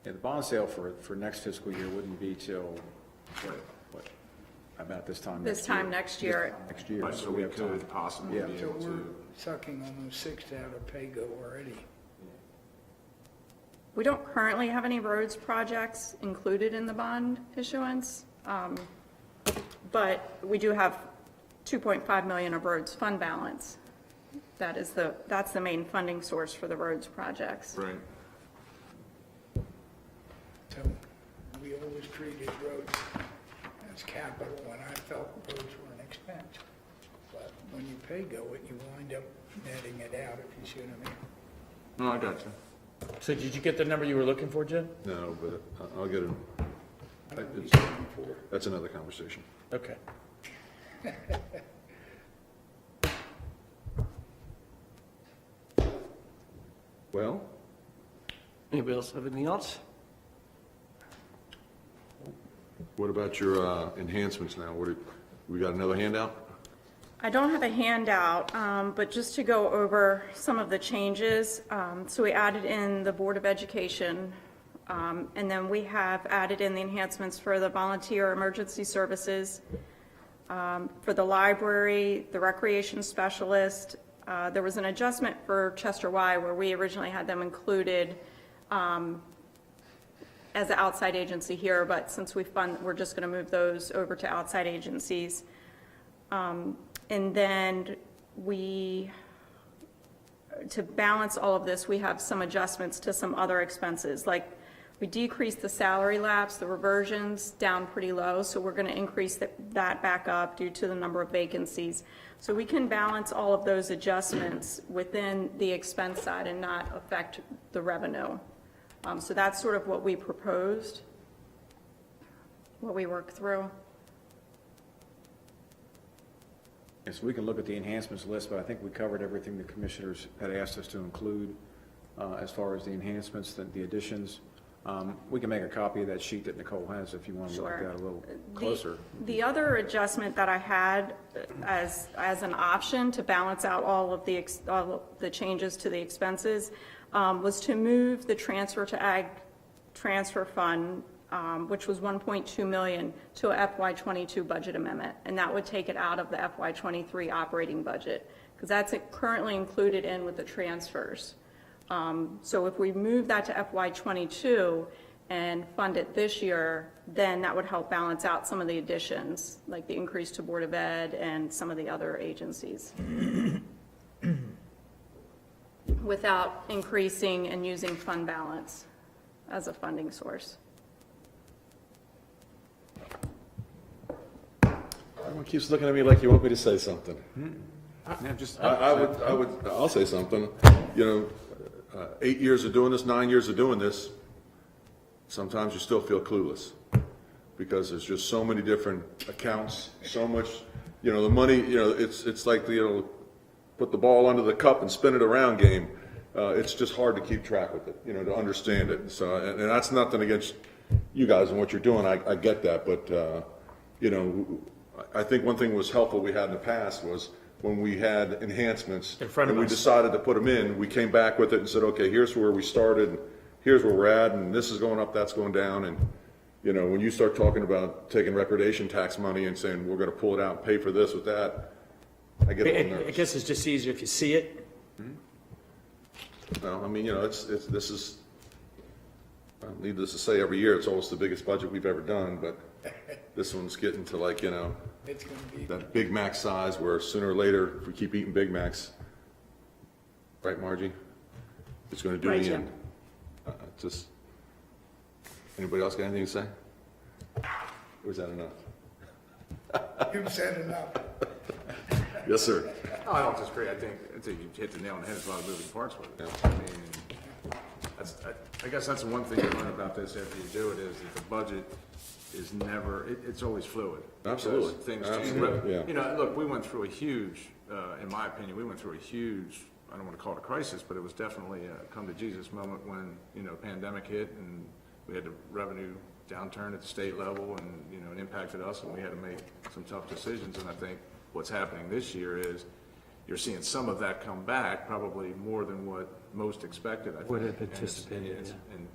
Yeah, the bond sale for next fiscal year wouldn't be till, what, about this time next year? This time next year. Next year. Right, so we have time. could possibly Yeah. be so able we're to, sucking almost 6 out of pay-go already. We don't currently have any roads projects included in the bond issuance, but we do have 2.5 million of roads fund balance. That's the main funding source for the roads projects. right, So we always treated roads as capital, and I felt roads were an expense. But when you pay-go it, you wind up netting it out, if you see what I mean. no, I got you. So did you get the number you were looking for, Jim? No, but I'll get it. I don't know what It's- he's looking for. That's another conversation. Okay. Well, Anybody else have anything else? what about your enhancements now? We got another handout? I don't have a handout, but just to go over some of the changes, so we added in the Board of Education, and then we have added in the enhancements for the volunteer emergency services, for the library, the recreation specialist. There was an adjustment for Chester Y where we originally had them included as an outside agency here, but since we're just going to move those over to outside agencies. And then to balance all of this, we have some adjustments to some other expenses. Like, we decreased the salary lapse, the reversions down pretty low, so we're going to increase that back up due to the number of vacancies. So we can balance all of those adjustments within the expense side and not affect the revenue. So that's sort of what we proposed, what we worked through. Yes, we can look at the enhancements list, but I think we covered everything the commissioners had asked us to include as far as the enhancements, the additions. We can make a copy of that sheet that Nicole has if you want to look at Sure. that a little closer. The other adjustment that I had as an option to balance out all of the changes to the expenses was to move the transfer to ag transfer fund, which was 1.2 million, to a FY22 budget amendment, and that would take it out of the FY23 operating budget, because that's currently included in with the transfers. So if we move that to FY22 and fund it this year, then that would help balance out some of the additions, like the increase to Board of Ed and some of the other agencies, without increasing and using fund balance as a funding source. Everyone keeps looking at me like you want me to say something. Yeah, just, I'll say something. You know, 8 years of doing this, 9 years of doing this, sometimes you still feel clueless because there's just so many different accounts, so much, you know, the money, you know, it's like, you know, put the ball under the cup and spin it around game. It's just hard to keep track with it, you know, to understand it. So, and that's nothing against you guys and what you're doing. I get that, but, you know, I think one thing was helpful we had in the past was when we had enhancements In front of and we us. decided to put them in, we came back with it and said, okay, here's where we started, and here's where we're at, and this is going up, that's going down. And, you know, when you start talking about taking recordation tax money and saying, we're gonna pull it out and pay for this with that, I get a little I nervous. guess it's just easier if you see it. No, I mean, you know, this is, needless to say, every year, it's almost the biggest budget we've ever done, but this one's getting to, like, you know, It's gonna be, that Big Mac size where sooner or later, if we keep eating Big Macs, right, Margie? It's gonna do Right, the Jim. end. Just, anybody else got anything to say? Or is that enough? you've said enough. Yes, sir. No, I don't disagree. I think you hit the nail on the head. There's a lot of moving parts with it. Yeah. I mean, I guess that's the one thing you learn about this after you do it is that the budget is never, it's always fluid. Absolutely. Because things change. Absolutely, yeah. You know, look, we went through a huge, in my opinion, we went through a huge, I don't want to call it a crisis, but it was definitely a come to Jesus moment when, you know, pandemic hit and we had the revenue downturn at the state level and, you know, it impacted us and we had to make some tough decisions. And I think what's happening this year is you're seeing some of that come back, probably more than what most expected, I think. Would have And it's- anticipated, it's- yeah. And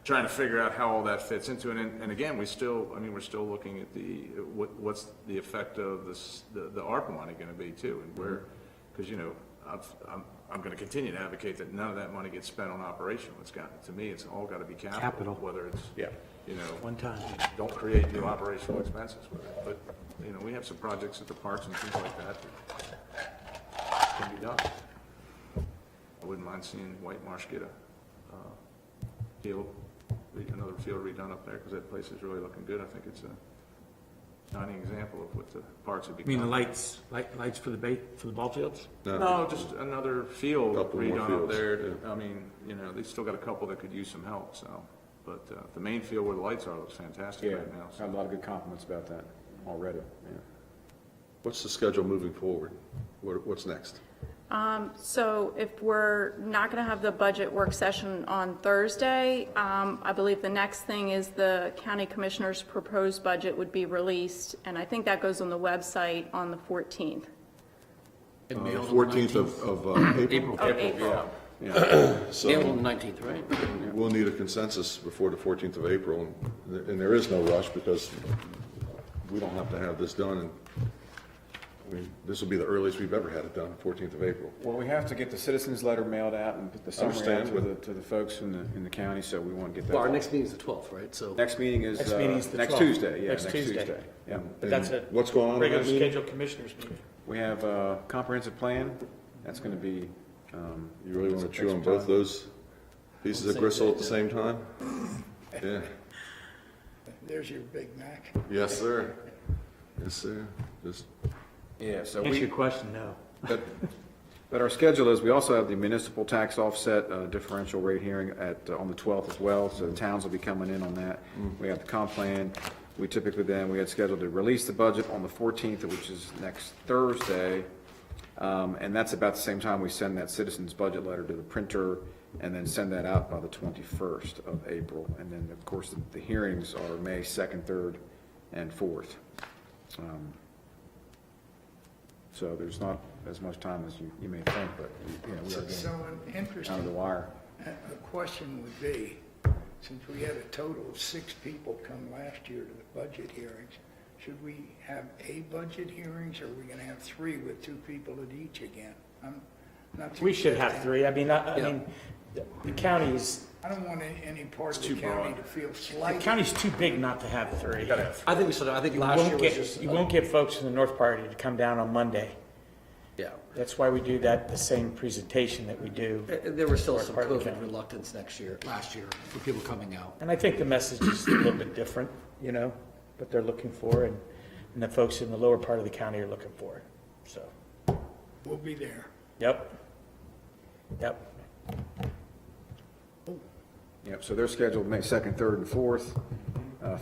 trying to figure out how all that fits into it. And again, we're still looking at what's the effect of this, the ARPA money gonna be too, and where, because, you know, I'm gonna continue to advocate that none of that money gets spent on operational. It's got, to me, it's all gotta be capital. Capital. Whether it's, Yeah. you know, One time. don't create new operational expenses with it. But, you know, we have some projects at the parks and things like that that can be done. I wouldn't mind seeing White Marsh get another field redone up there, because that place is really looking good. I think it's a shining example of what the parks have You become. mean the lights for the ball fields? No, just another field Couple more redone up fields, there. yeah. I mean, you know, they still got a couple that could use some help, so. But the main field where the lights are looks fantastic Yeah, right now. had a lot of good compliments about that already, yeah. What's the schedule moving forward? What's next? So if we're not going to have the budget work session on Thursday, I believe the next thing is the county commissioner's proposed budget would be released, and I think that goes on the website on the 14th. And mailed on the 14th 19th. of April. Of April. So Mailed on the 19th, right? we'll need a consensus before the 14th of April, and there is no rush because we don't have to have this done. And I mean, this will be the earliest we've ever had it done, 14th of April. Well, we have to get the citizens letter mailed out and put the summary out Understand, to the folks in the county, so we want to get that. Well, our next meeting is the 12th, right? So Next meeting is, Next meeting is the next 12th. Tuesday, yeah, Next next Tuesday. Tuesday. Yeah. But that's a What's going on in regular that meeting? scheduled commissioners meeting. We have a comprehensive plan, that's gonna be, You really want to Takes chew on some both time. those pieces of gristle at the same time? Yeah. There's your Big Mac. Yes, sir. Yes, sir. Just yeah, so Answer we, your question, no. but our schedule is, we also have the municipal tax offset differential rate hearing on the 12th as well, so the towns will be coming in on that. We have the comp plan. We typically then, we had scheduled to release the budget on the 14th, which is next Thursday. And that's about the same time we send that citizens budget letter to the printer and then send that out by the 21st of April. And then, of course, the hearings are May 2nd, 3rd, and 4th. So there's not as much time as you may think, but, you know, we are So getting an interesting, out of the wire. a question would be, since we had a total of 6 people come last year to the budget hearings, should we have a budget hearings, or are we gonna have 3 with 2 people at each again? I'm not too We should sure. have 3. I mean, the county's, I don't want any part of the county to feel the slighted. county's too big not to have 3. I think we should, I think You last year won't was get, just. you won't get folks in the North Party to come down on Monday. Yeah. That's why we do that, the same presentation that we do. There was still North some part of the COVID county. reluctance last year, for people coming out. And I think the message is a little bit different, you know, what they're looking for, and the folks in the lower part of the county are looking for. So, We'll be there. yep. Yep. Yep, so they're scheduled May 2nd, 3rd, and 4th.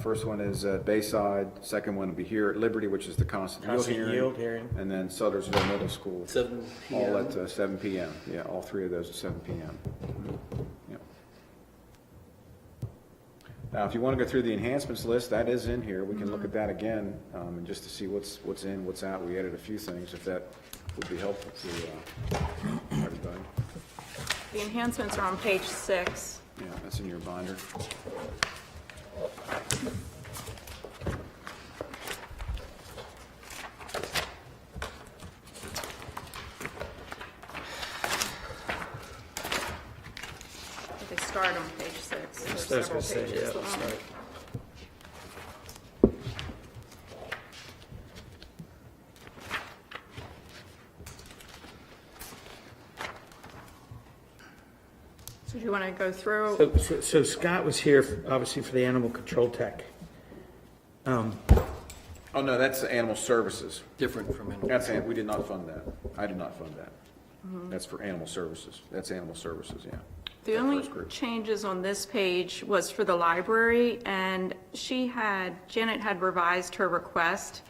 First one is at Bayside, second one will be here at Liberty, which is the constant yield Constant hearing. yield hearing. And then Sudlersville Middle School. 7 All PM. at 7 PM. Yeah, all 3 of those at 7 PM. Yep. Now, if you want to go through the enhancements list, that is in here. We can look at that again, and just to see what's in, what's out. We added a few things, if that would be helpful to everybody. The enhancements are on page 6. Yeah, that's in your binder. They start on page 6. There's I was several gonna say, pages. yeah, that's right. So do you want to go through? So Scott was here, obviously, for the animal control tech. Oh, no, that's animal services. Different from. That's, we did not fund that. I did not fund that. That's for animal services. That's animal services, yeah. The That only first group. changes on this page was for the library, and Janet had revised her request.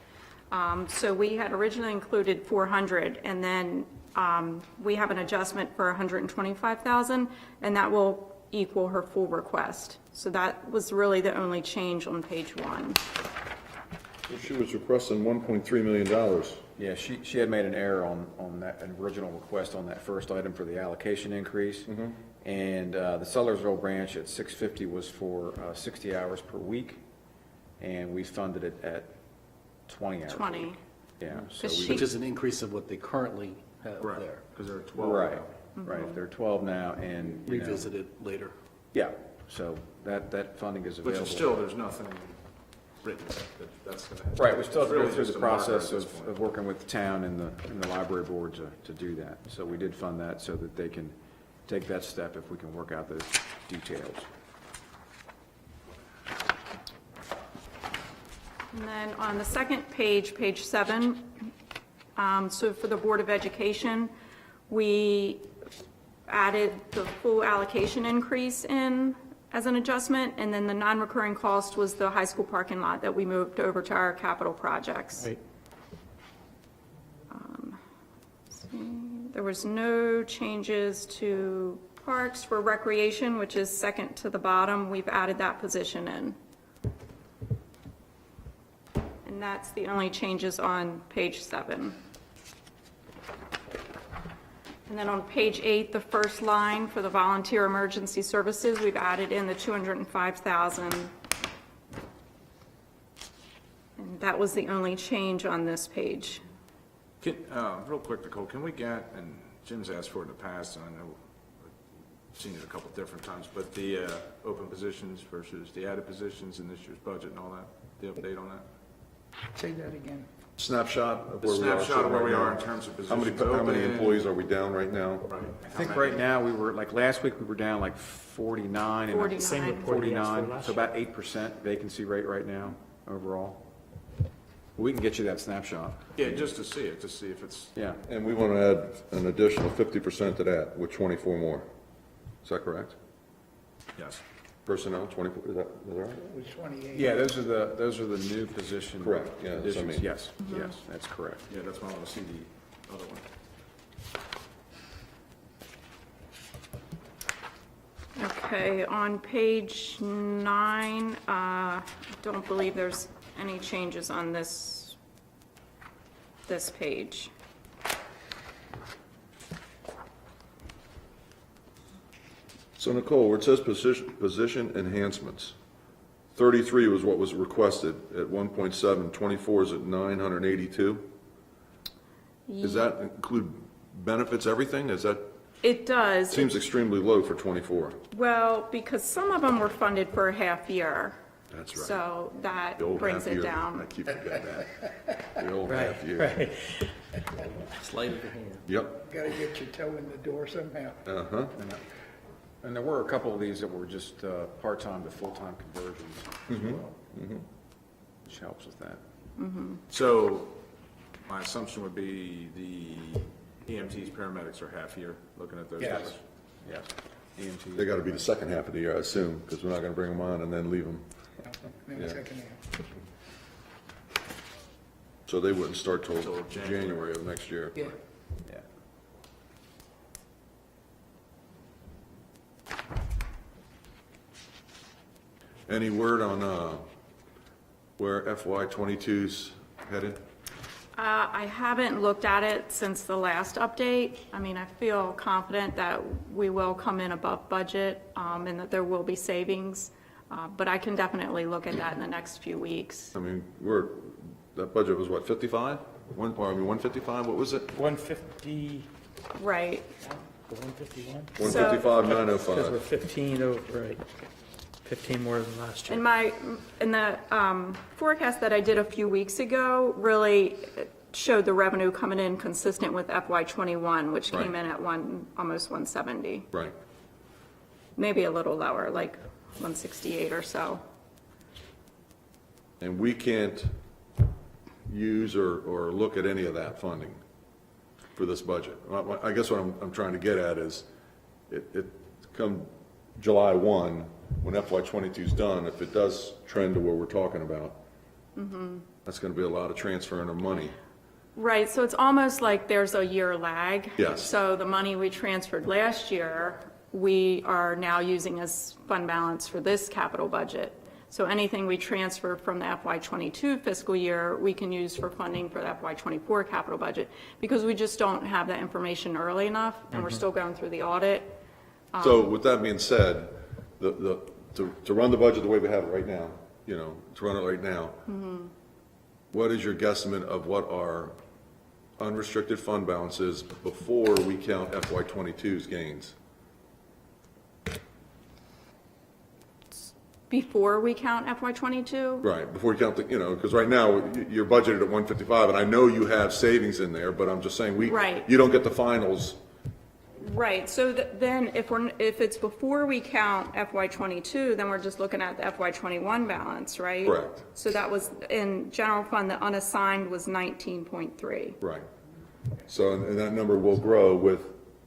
So we had originally included 400, and then we have an adjustment for 125,000, and that will equal her full request. So that was really the only change on page 1. She was requesting $1.3 million. Yeah, she had made an error on that, an original request on that first item for the allocation increase. And the Sudlersville branch at 650 was for 60 hours per week, and we funded it at 20 hours a 20. week. Yeah, so Because we, Which is an increase of what they currently have there. Because there are 12 right, now. right, there are 12 now, and, you know, Revisit it later. yeah, so that funding is Which available. is still, there's nothing written that's going to. Right, we still have to go Really through just the a marker process at this of point. working with the town and the library board to do that. So we did fund that so that they can take that step if we can work out those details. And then on the second page, page 7, so for the Board of Education, we added the full allocation increase in as an adjustment, and then the non-recurring cost was the high school parking lot that we moved over to our capital projects. Right. There There was no changes to parks. For recreation, which is second to the bottom, we've added that position in. And that's the only changes on page 7. And then on page 8, the first line for the volunteer emergency services, we've added in the 205,000. And that was the only change on this page. Real quick, Nicole, can we get, and Jim's asked for it in the past, and I know I've seen it a couple different times, but the open positions versus the added positions in this year's budget and all that, the update on that? Say that again. Snapshot of The where we are. snapshot of where we right are now. in terms of How many positions employees open. are we down right now? Right. I think right now, we were, like, last week, we were down like 49. and 49. Same report he asked for 49, last so year. about 8% vacancy rate right now overall. We can get you that snapshot. Yeah, just to see it, to see if it's, Yeah. And we want to add an additional 50% to that with 24 more. Is that correct? yes. Personnel, 24, is that right? It was 28. Yeah, those are the new position. Correct, yeah, that's what I additions. mean. Yes, yes, that's correct. Yeah, that's why I want to see the other one. Okay, on page 9, I don't believe there's any changes on this page. So Nicole, where it says position enhancements, 33 was what was requested at 1.7, 24 is at 982? Does that include benefits, everything? Is that, It does. seems extremely low for 24. Well, because some of them were funded for a half year. That's right. So that The old brings half it year. I down. keep forgetting that. The old half year. Right. Sleight of the hand. Yep, Got to get your toe in the door somehow. uh-huh. And there were a couple of these that were just part-time to full-time conversions as well, which helps with that. So my assumption would be the EMTs, paramedics are half year, looking at those Yes. numbers. Yes. EMT. They got to be the second half of the year, I assume, because we're not going to bring them on and then leave them. Then Yeah. second half. So they wouldn't start till Till January. January of next year. Yeah. Yeah. Any word on where FY '22's headed? I haven't looked at it since the last update. I mean, I feel confident that we will come in above budget, and that there will be savings. But I can definitely look at that in the next few weeks. I mean, that budget was what, 55? 155, what was it? 150, Right. 151? 155, Because we're 905. 15 over, right, 15 more than last year. In the forecast that I did a few weeks ago really showed the revenue coming in consistent with FY '21, which came Right. in at almost 170, Right. maybe a little lower, like 168 or so. And we can't use or look at any of that funding for this budget. I guess what I'm trying to get at is, it come July 1, when FY '22's done, if it does trend to where we're talking about, that's going to be a lot of transferring of money. Right, so it's almost like there's a year lag. Yes. So the money we transferred last year, we are now using as fund balance for this capital budget. So anything we transfer from the FY '22 fiscal year, we can use for funding for the FY '24 capital budget, because we just don't have that information early enough, and we're still going through the audit. So with that being said, to run the budget the way we have it right now, to run it right now, what is your guesstimate of what our unrestricted fund balance is before we count FY '22's gains? Before we count FY '22? Right, before you count because right now, you're budgeted at 155, and I know you have savings in there, but I'm just saying, Right. you don't get the finals. Right, so then if it's before we count FY '22, then we're just looking at the FY '21 balance, right? Correct. So that was, in general fund, the unassigned was 19.3. Right. So, and that number will grow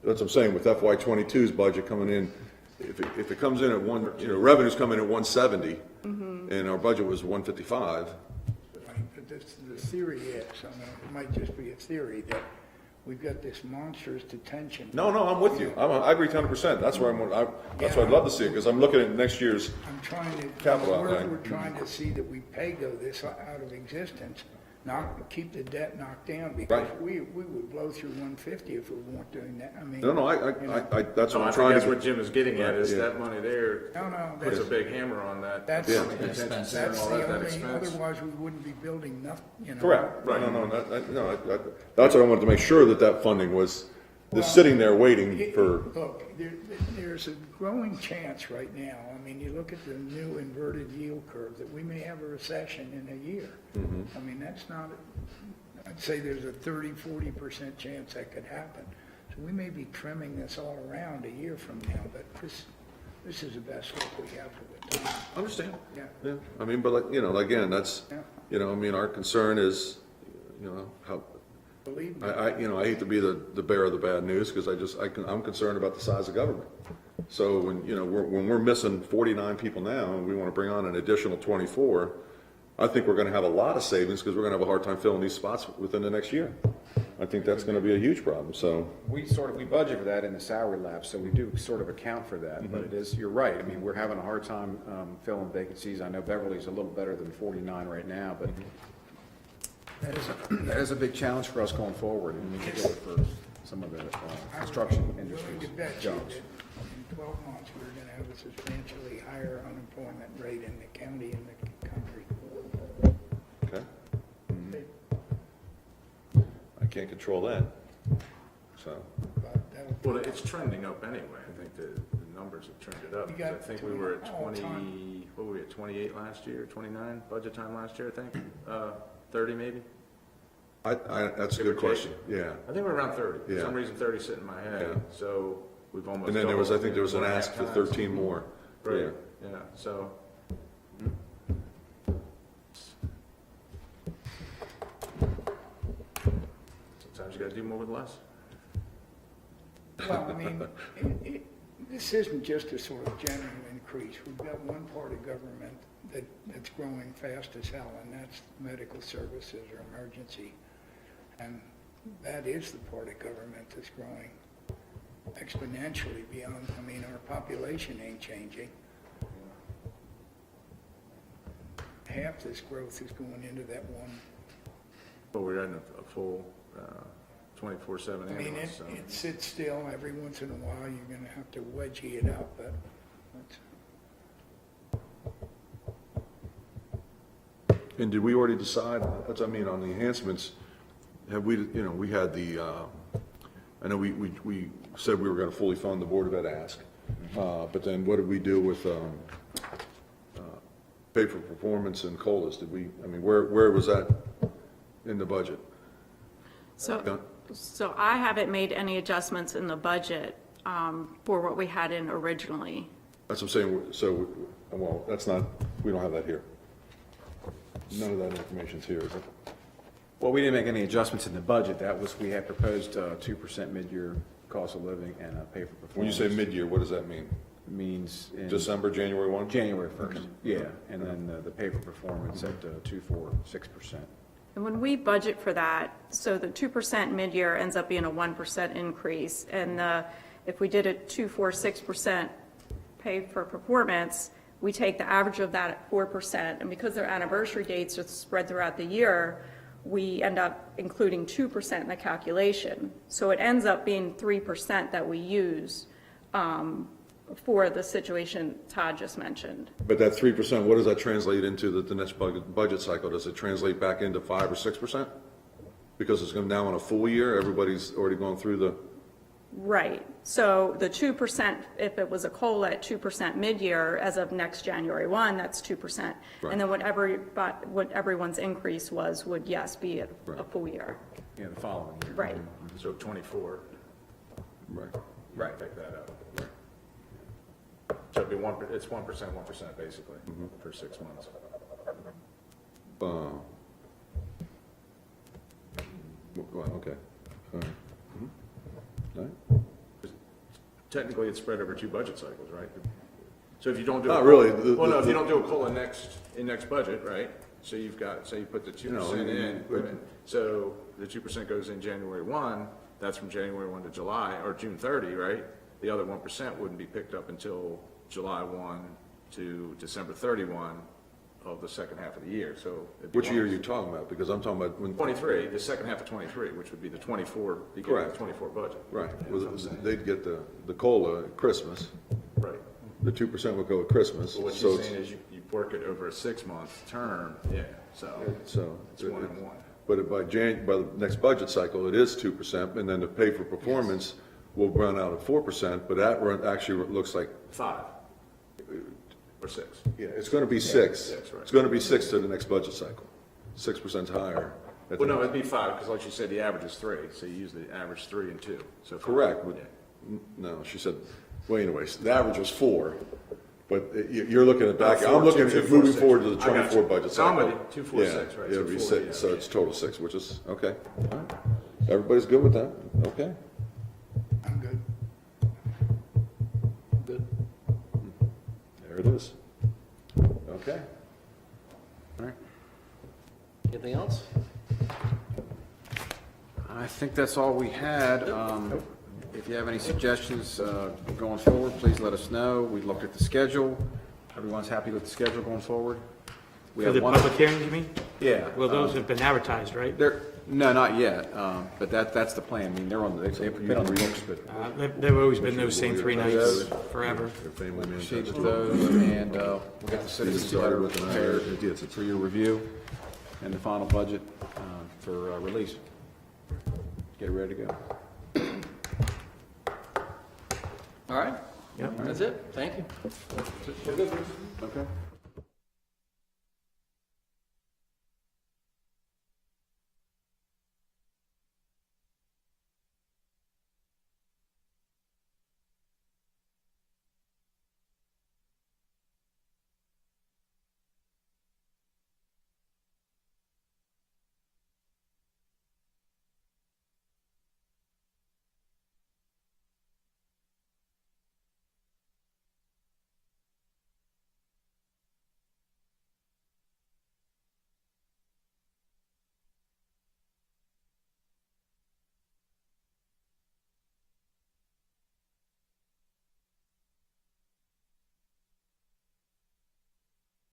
that's what I'm saying, with FY '22's budget coming in, if it comes in at revenues come in at 170, and our budget was 155, Right, but the theory is, it might just be a theory, that we've got this monstrous detention. No, I'm with you. I agree 100%. That's where that's why I'd love to see it, because I'm looking at next year's, I'm trying to, Capital we're outlay. trying to see that we pay-go this out of existence, keep the debt knocked down, because Right. we would blow through 150 if we weren't doing that, I mean. no, you know, that's So what I I'm think trying that's to. what Jim is getting at, is Yeah. that money there No, no, puts a that's, big hammer on that. that's, detention center and that's all the that only, expense. otherwise we wouldn't be building nothing, you know. Correct. That's what I wanted to make sure that funding was sitting there waiting for, Look, there's a growing chance right now, I mean, you look at the new inverted yield curve, that we may have a recession in a year. I mean, that's not, I'd say there's a 30-40% chance that could happen. So we may be trimming this all around a year from now, but this is the best look we have for the time. understand. Yeah. Yeah, I mean, but like, again, that's, Yeah. I mean, our concern is, how, Believe me. I hate to be the bearer of the bad news, because I'm concerned about the size of government. So when we're missing 49 people now, and we want to bring on an additional 24, I think we're going to have a lot of savings, because we're going to have a hard time filling these spots within the next year. I think that's going to be a huge problem, so. We budget for that in the salary lab, so we do sort of account for that, but it is, you're right, I mean, we're having a hard time filling vacancies. I know Beverly's a little better than 49 right now, but that is a big challenge for us going forward, and we need to do it for some of the construction I'm willing industries to bet you jobs. that in 12 months, we're going to have a substantially higher unemployment rate in the county and the country. Okay. I can't control that, so. But that'll Well, it's trending up anyway. I think the numbers have trended up. You got I think we were at all 20, time. what were we at, 28 last year, 29, budget time last year, I think? 30 maybe? That's a Give or good take. question, yeah. I think we're around 30. For Yeah. some reason, 30 sitting in my head. Yeah. So we've almost And then there was, I doubled think there was an in ask for 1.5 times. 13 more. Right, Yeah. yeah, so. Sometimes you gotta do more with less. Well, I mean, this isn't just a sort of general increase. We've got one part of government that's growing fast as hell, and that's medical services or emergency. And that is the part of government that's growing exponentially beyond, I mean, our population ain't changing. Half this growth is going into that one. But we're in a full 24/7 I mean, ambulance, so. it sits still. Every once in a while, you're gonna have to wedgie it up, but that's, And did we already decide, on the enhancements, have we, we had the, I know we said we were gonna fully fund the Board of Ed ask, but then what did we do with, pay for performance and COLAs? Did we, where was that in the budget? So I haven't made any adjustments in the budget for what we had in originally. That's what I'm saying, so, well, that's not, we don't have that here. None of that information's here, is it? Well, we didn't make any adjustments in the budget. That was, we had proposed 2% mid-year cost of living and pay for performance. When you say mid-year, what does that mean? Means in December, January 1? January 1st, yeah, and then the pay for performance at 2.46%. And when we budget for that, so the 2% mid-year ends up being a 1% increase. And if we did a 2.46% pay for performance, we take the average of that at 4%. And because their anniversary dates are spread throughout the year, we end up including 2% in the calculation. So it ends up being 3% that we use for the situation Todd just mentioned. But that 3%, what does that translate into the next budget cycle? Does it translate back into 5 or 6%? Because it's going now on a full year, everybody's already gone through the, Right. So the 2%, if it was a COLA at 2% mid-year, as of next January 1, that's 2%. Right. And then what everyone's increase was, would, yes, be a Right. full year. Yeah, the following year. Right. So 24, right. Right. pick that up. So it'd be it's 1%, basically, for 6 months. Well, okay. All right. All right. Technically, it's spread over 2 budget cycles, right? So if you don't do. Not really. Well, no, if you don't do a COLA next budget, right? So you've got, say you put the 2% in, but- so the 2% goes in January 1, that's from January 1 to July, or June 30, right? The other 1% wouldn't be picked up until July 1 to December 31 of the second half of the year, so. it'd be Which year are one- you talking about? Because I'm talking about when. 23, the second half of 23, which would be the 24, beginning of Correct. the 24 budget. Right, Yeah, Well, that's what I'm saying. they'd get the COLA at Christmas, Right. the 2% would go at Christmas, But what so you're it's, saying is you work it over a 6-month term, yeah, so. so. It's 1 and 1. But by by the next budget cycle, it is 2%, and then the pay for performance will run out at 4%, but that actually looks like, 5 or 6. yeah, it's gonna be 6. Six, right. It's gonna be 6 to the next budget cycle. 6% higher. at Well, the- no, it'd be 5, because like you said, the average is 3, so you use the average 3 and 2, so. 5. Correct, but, no, she said, well, anyways, the average was 4, but you're looking at back, I'm looking at moving forward to the I got 24 you. budget So I'm cycle. with you. 246, Yeah, right, It'll so be 40, 6, so yeah. it's total 6, which is, okay. All right. Everybody's good with that? Okay. I'm good. Good. There it is. Okay. All right. Anything else? I think that's all we had. If you have any suggestions going forward, please let us know. We looked at the schedule. Everyone's happy with the schedule going forward? We For have the one. public hearings, you mean? Yeah. Well, those have been advertised, right? No, not yet, but that's the plan. I mean, they've been on the books, but They've always been those same 3 nights forever. Your family man. proceed with those, and we'll get the citizens letter prepared for your review and the final budget for release. Get ready to go. All right, Yep. that's it, thank you. Okay.